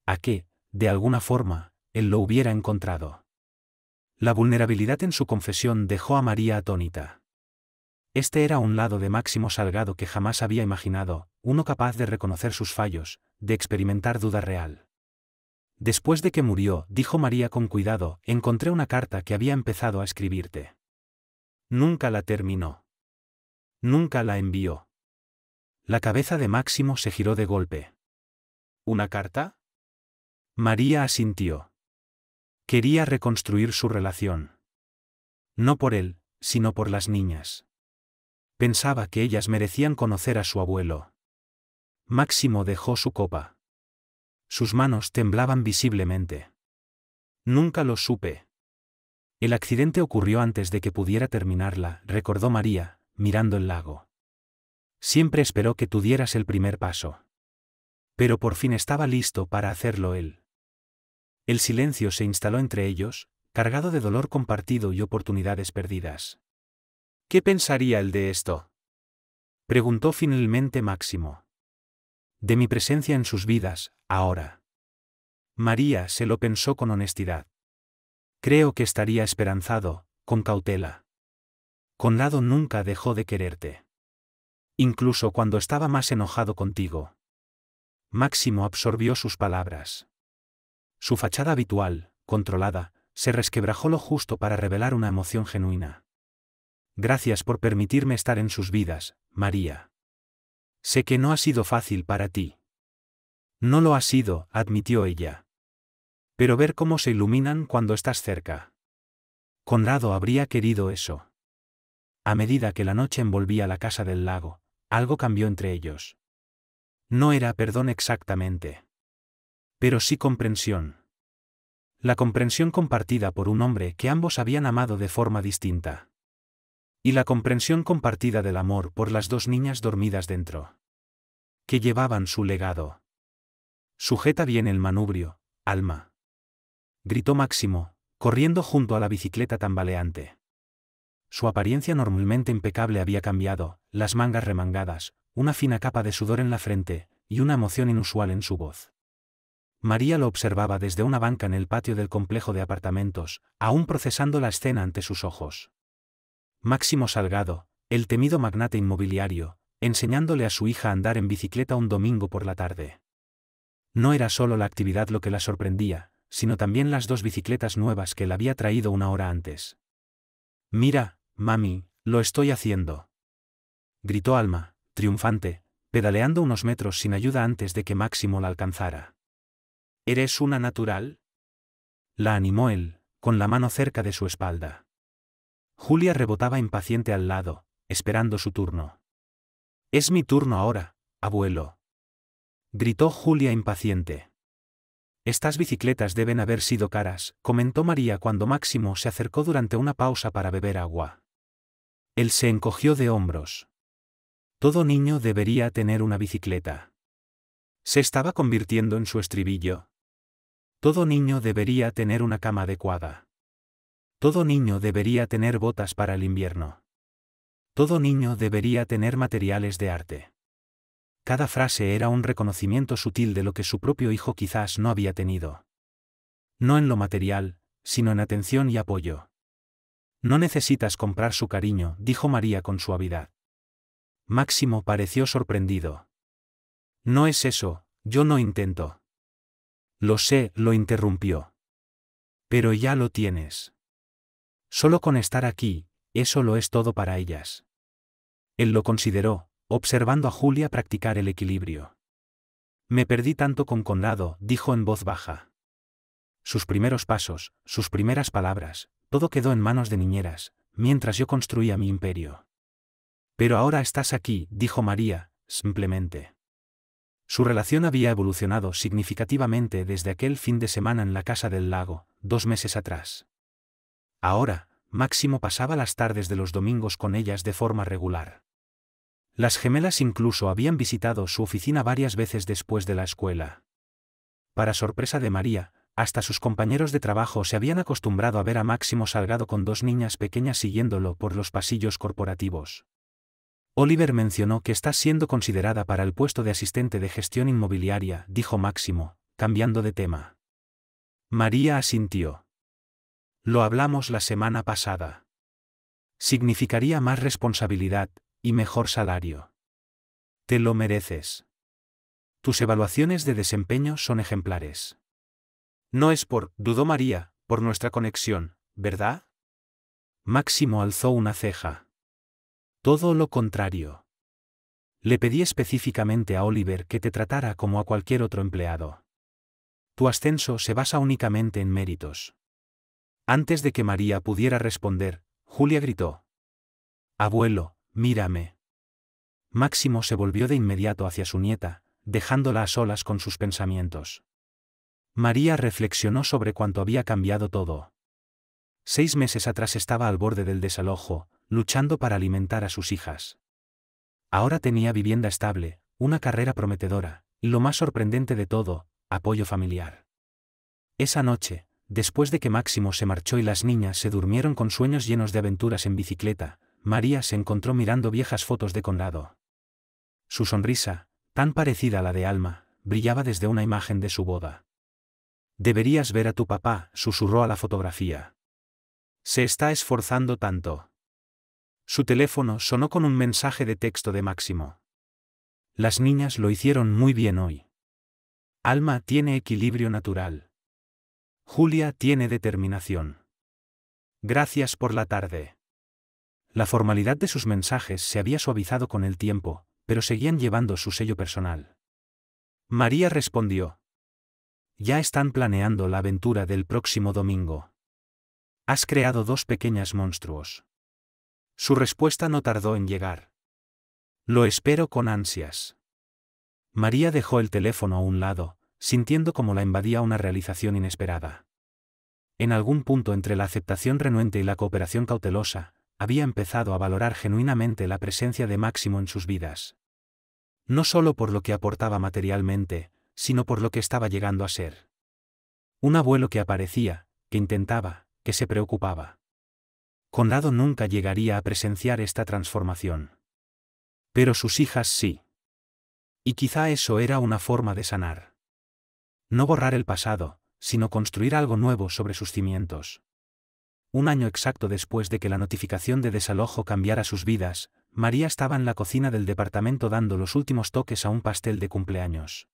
A que, de alguna forma, él lo hubiera encontrado. La vulnerabilidad en su confesión dejó a María atónita. Este era un lado de Máximo Salgado que jamás había imaginado, uno capaz de reconocer sus fallos, de experimentar duda real. Después de que murió, dijo María con cuidado, encontré una carta que había empezado a escribirte. Nunca la terminó. Nunca la envió. La cabeza de Máximo se giró de golpe. ¿Una carta? María asintió. Quería reconstruir su relación. No por él, sino por las niñas. Pensaba que ellas merecían conocer a su abuelo. Máximo dejó su copa. Sus manos temblaban visiblemente. Nunca lo supe. El accidente ocurrió antes de que pudiera terminarla, recordó María, mirando el lago. Siempre esperó que tú dieras el primer paso. Pero por fin estaba listo para hacerlo él. El silencio se instaló entre ellos, cargado de dolor compartido y oportunidades perdidas. ¿Qué pensaría él de esto? Preguntó finalmente Máximo. De mi presencia en sus vidas, ahora. María se lo pensó con honestidad. Creo que estaría esperanzado, con cautela. Conrado nunca dejó de quererte. Incluso cuando estaba más enojado contigo. Máximo absorbió sus palabras. Su fachada habitual, controlada, se resquebrajó lo justo para revelar una emoción genuina. Gracias por permitirme estar en sus vidas, María. Sé que no ha sido fácil para ti. No lo ha sido, admitió ella. Pero ver cómo se iluminan cuando estás cerca. Conrado habría querido eso. A medida que la noche envolvía la casa del lago, algo cambió entre ellos. No era perdón exactamente. pero sí comprensión. La comprensión compartida por un hombre que ambos habían amado de forma distinta. Y la comprensión compartida del amor por las dos niñas dormidas dentro. Que llevaban su legado. Sujeta bien el manubrio, Alma. Gritó Máximo, corriendo junto a la bicicleta tambaleante. Su apariencia normalmente impecable había cambiado, las mangas remangadas, una fina capa de sudor en la frente, y una emoción inusual en su voz. María lo observaba desde una banca en el patio del complejo de apartamentos, aún procesando la escena ante sus ojos. Máximo Salgado, el temido magnate inmobiliario, enseñándole a su hija a andar en bicicleta un domingo por la tarde. No era solo la actividad lo que la sorprendía, sino también las dos bicicletas nuevas que le había traído una hora antes. «Mira, mami, lo estoy haciendo», gritó Alma, triunfante, pedaleando unos metros sin ayuda antes de que Máximo la alcanzara. «¿Eres una natural?», la animó él, con la mano cerca de su espalda. Julia rebotaba impaciente al lado, esperando su turno. «Es mi turno ahora, abuelo», gritó Julia impaciente. «Estas bicicletas deben haber sido caras», comentó María cuando Máximo se acercó durante una pausa para beber agua. Él se encogió de hombros. Todo niño debería tener una bicicleta. Se estaba convirtiendo en su estribillo. Todo niño debería tener una cama adecuada. Todo niño debería tener botas para el invierno. Todo niño debería tener materiales de arte. Cada frase era un reconocimiento sutil de lo que su propio hijo quizás no había tenido. No en lo material, sino en atención y apoyo. «No necesitas comprar su cariño», dijo María con suavidad. Máximo pareció sorprendido. «No es eso, yo no intento». «Lo sé», lo interrumpió. «Pero ya lo tienes. Solo con estar aquí, eso lo es todo para ellas». Él lo consideró, observando a Julia practicar el equilibrio. «Me perdí tanto con Conrado», dijo en voz baja. Sus primeros pasos, sus primeras palabras, todo quedó en manos de niñeras, mientras yo construía mi imperio. «Pero ahora estás aquí», dijo María, simplemente. Su relación había evolucionado significativamente desde aquel fin de semana en la casa del lago, 2 meses atrás. Ahora, Máximo pasaba las tardes de los domingos con ellas de forma regular. Las gemelas incluso habían visitado su oficina varias veces después de la escuela. Para sorpresa de María, hasta sus compañeros de trabajo se habían acostumbrado a ver a Máximo Salgado con 2 niñas pequeñas siguiéndolo por los pasillos corporativos. «Oliver mencionó que estás siendo considerada para el puesto de asistente de gestión inmobiliaria», dijo Máximo, cambiando de tema. María asintió. «Lo hablamos la semana pasada. Significaría más responsabilidad, y mejor salario. Te lo mereces. Tus evaluaciones de desempeño son ejemplares». «No es dudó María, por nuestra conexión, ¿verdad?». Máximo alzó una ceja. «Todo lo contrario. Le pedí específicamente a Oliver que te tratara como a cualquier otro empleado. Tu ascenso se basa únicamente en méritos». Antes de que María pudiera responder, Julia gritó: «Abuelo, mírame». Máximo se volvió de inmediato hacia su nieta, dejándola a solas con sus pensamientos. María reflexionó sobre cuánto había cambiado todo. 6 meses atrás estaba al borde del desalojo, luchando para alimentar a sus hijas. Ahora tenía vivienda estable, una carrera prometedora, y lo más sorprendente de todo, apoyo familiar. Esa noche, después de que Máximo se marchó y las niñas se durmieron con sueños llenos de aventuras en bicicleta, María se encontró mirando viejas fotos de Conrado. Su sonrisa, tan parecida a la de Alma, brillaba desde una imagen de su boda. «Deberías ver a tu papá», susurró a la fotografía. «Se está esforzando tanto». Su teléfono sonó con un mensaje de texto de Máximo. «Las niñas lo hicieron muy bien hoy. Alma tiene equilibrio natural. Julia tiene determinación. Gracias por la tarde». La formalidad de sus mensajes se había suavizado con el tiempo, pero seguían llevando su sello personal. María respondió: «Ya están planeando la aventura del próximo domingo. Has creado 2 pequeñas monstruos». Su respuesta no tardó en llegar. «Lo espero con ansias». María dejó el teléfono a un lado, sintiendo cómo la invadía una realización inesperada. En algún punto entre la aceptación renuente y la cooperación cautelosa, había empezado a valorar genuinamente la presencia de Máximo en sus vidas. No solo por lo que aportaba materialmente, sino por lo que estaba llegando a ser. Un abuelo que aparecía, que intentaba, que se preocupaba. Conrado nunca llegaría a presenciar esta transformación. Pero sus hijas sí. Y quizá eso era una forma de sanar. No borrar el pasado, sino construir algo nuevo sobre sus cimientos. Un año exacto después de que la notificación de desalojo cambiara sus vidas, María estaba en la cocina del departamento dando los últimos toques a un pastel de cumpleaños.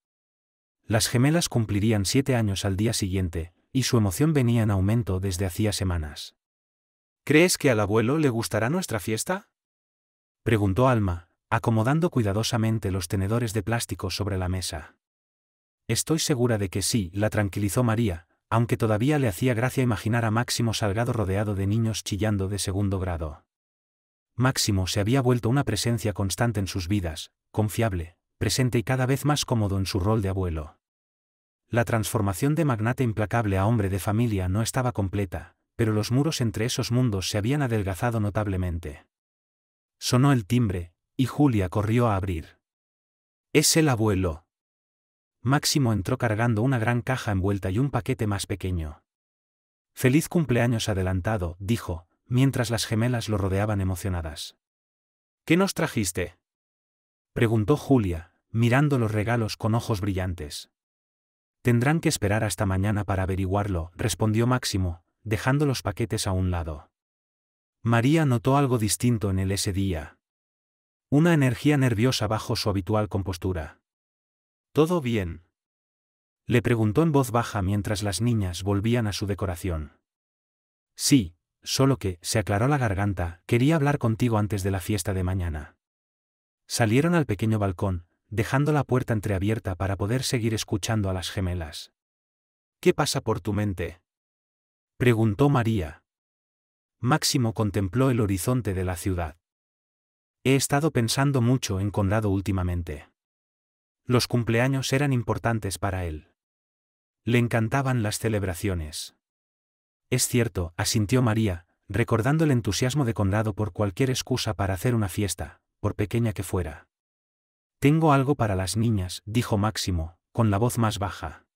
Las gemelas cumplirían 7 años al día siguiente, y su emoción venía en aumento desde hacía semanas. ¿Crees que al abuelo le gustará nuestra fiesta?, preguntó Alma, acomodando cuidadosamente los tenedores de plástico sobre la mesa. Estoy segura de que sí, la tranquilizó María, aunque todavía le hacía gracia imaginar a Máximo Salgado rodeado de niños chillando de segundo grado. Máximo se había vuelto una presencia constante en sus vidas, confiable, presente y cada vez más cómodo en su rol de abuelo. La transformación de magnate implacable a hombre de familia no estaba completa, pero los muros entre esos mundos se habían adelgazado notablemente. Sonó el timbre, y Julia corrió a abrir. «Es el abuelo». Máximo entró cargando una gran caja envuelta y un paquete más pequeño. «Feliz cumpleaños adelantado», dijo, mientras las gemelas lo rodeaban emocionadas. «¿Qué nos trajiste?», preguntó Julia, mirando los regalos con ojos brillantes. «Tendrán que esperar hasta mañana para averiguarlo», respondió Máximo, dejando los paquetes a un lado. María notó algo distinto en él ese día. Una energía nerviosa bajo su habitual compostura. «¿Todo bien?», le preguntó en voz baja mientras las niñas volvían a su decoración. «Sí, solo que», se aclaró la garganta, «quería hablar contigo antes de la fiesta de mañana». Salieron al pequeño balcón, dejando la puerta entreabierta para poder seguir escuchando a las gemelas. «¿Qué pasa por tu mente?», preguntó María. Máximo contempló el horizonte de la ciudad. «He estado pensando mucho en Conrado últimamente. Los cumpleaños eran importantes para él. Le encantaban las celebraciones». «Es cierto», asintió María, recordando el entusiasmo de Conrado por cualquier excusa para hacer una fiesta, por pequeña que fuera. «Tengo algo para las niñas», dijo Máximo, con la voz más baja.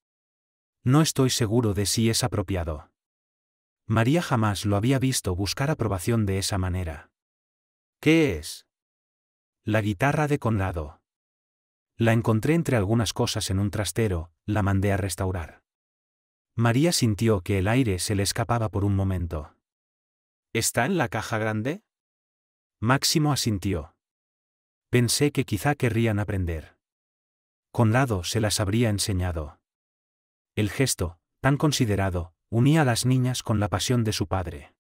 «No estoy seguro de si es apropiado». María jamás lo había visto buscar aprobación de esa manera. «¿Qué es?». «La guitarra de Conrado. La encontré entre algunas cosas en un trastero, la mandé a restaurar». María sintió que el aire se le escapaba por un momento. «¿Está en la caja grande?». Máximo asintió. «Pensé que quizá querrían aprender. Conrado se las habría enseñado». El gesto, tan considerado, unía a las niñas con la pasión de su padre.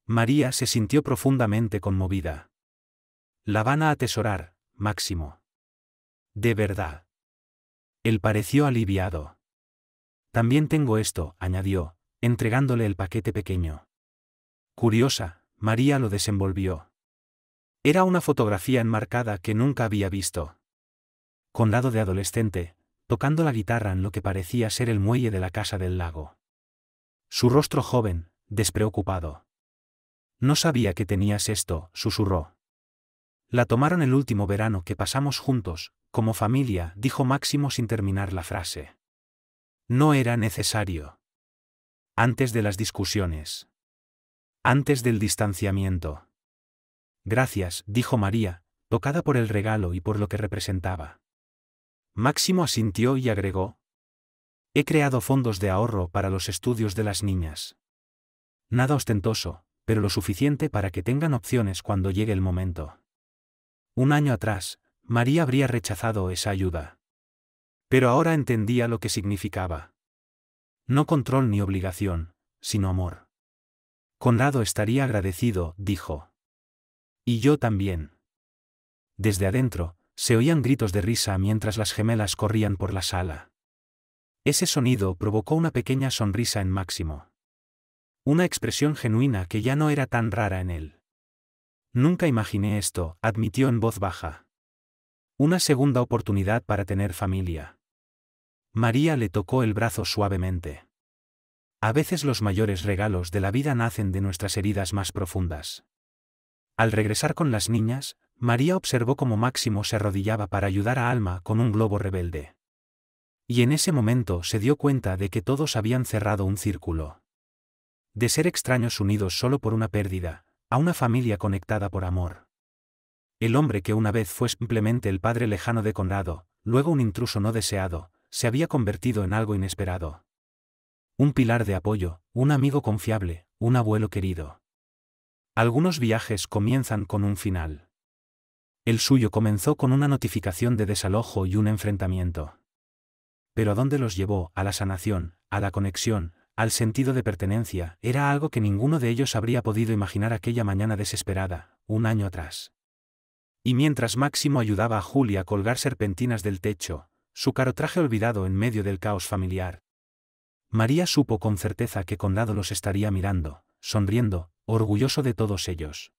María se sintió profundamente conmovida. «La van a atesorar, Máximo». «¿De verdad?». Él pareció aliviado. «También tengo esto», añadió, entregándole el paquete pequeño. Curiosa, María lo desenvolvió. Era una fotografía enmarcada que nunca había visto. Conrado de adolescente, tocando la guitarra en lo que parecía ser el muelle de la casa del lago. Su rostro joven, despreocupado. «No sabía que tenías esto», susurró. «La tomaron el último verano que pasamos juntos, como familia», dijo Máximo sin terminar la frase. «No era necesario. Antes de las discusiones. Antes del distanciamiento». «Gracias», dijo María, tocada por el regalo y por lo que representaba. Máximo asintió y agregó: «He creado fondos de ahorro para los estudios de las niñas. Nada ostentoso, pero lo suficiente para que tengan opciones cuando llegue el momento». Un año atrás, María habría rechazado esa ayuda. Pero ahora entendía lo que significaba. No control ni obligación, sino amor. «Conrado estaría agradecido», dijo. «Y yo también». Desde adentro, se oían gritos de risa mientras las gemelas corrían por la sala. Ese sonido provocó una pequeña sonrisa en Máximo. Una expresión genuina que ya no era tan rara en él. «Nunca imaginé esto», admitió en voz baja. «Una segunda oportunidad para tener familia. María le tocó el brazo suavemente. A veces los mayores regalos de la vida nacen de nuestras heridas más profundas. Al regresar con las niñas, María observó cómo Máximo se arrodillaba para ayudar a Alma con un globo rebelde. Y en ese momento se dio cuenta de que todos habían cerrado un círculo. De ser extraños unidos solo por una pérdida, a una familia conectada por amor. El hombre que una vez fue simplemente el padre lejano de Conrado, luego un intruso no deseado, se había convertido en algo inesperado. Un pilar de apoyo, un amigo confiable, un abuelo querido. Algunos viajes comienzan con un final. El suyo comenzó con una notificación de desalojo y un enfrentamiento. Pero ¿a dónde los llevó? A la sanación, a la conexión, al sentido de pertenencia. Era algo que ninguno de ellos habría podido imaginar aquella mañana desesperada, un año atrás. Y mientras Máximo ayudaba a Julia a colgar serpentinas del techo, su caro traje olvidado en medio del caos familiar, María supo con certeza que Conrado los estaría mirando, sonriendo, orgulloso de todos ellos.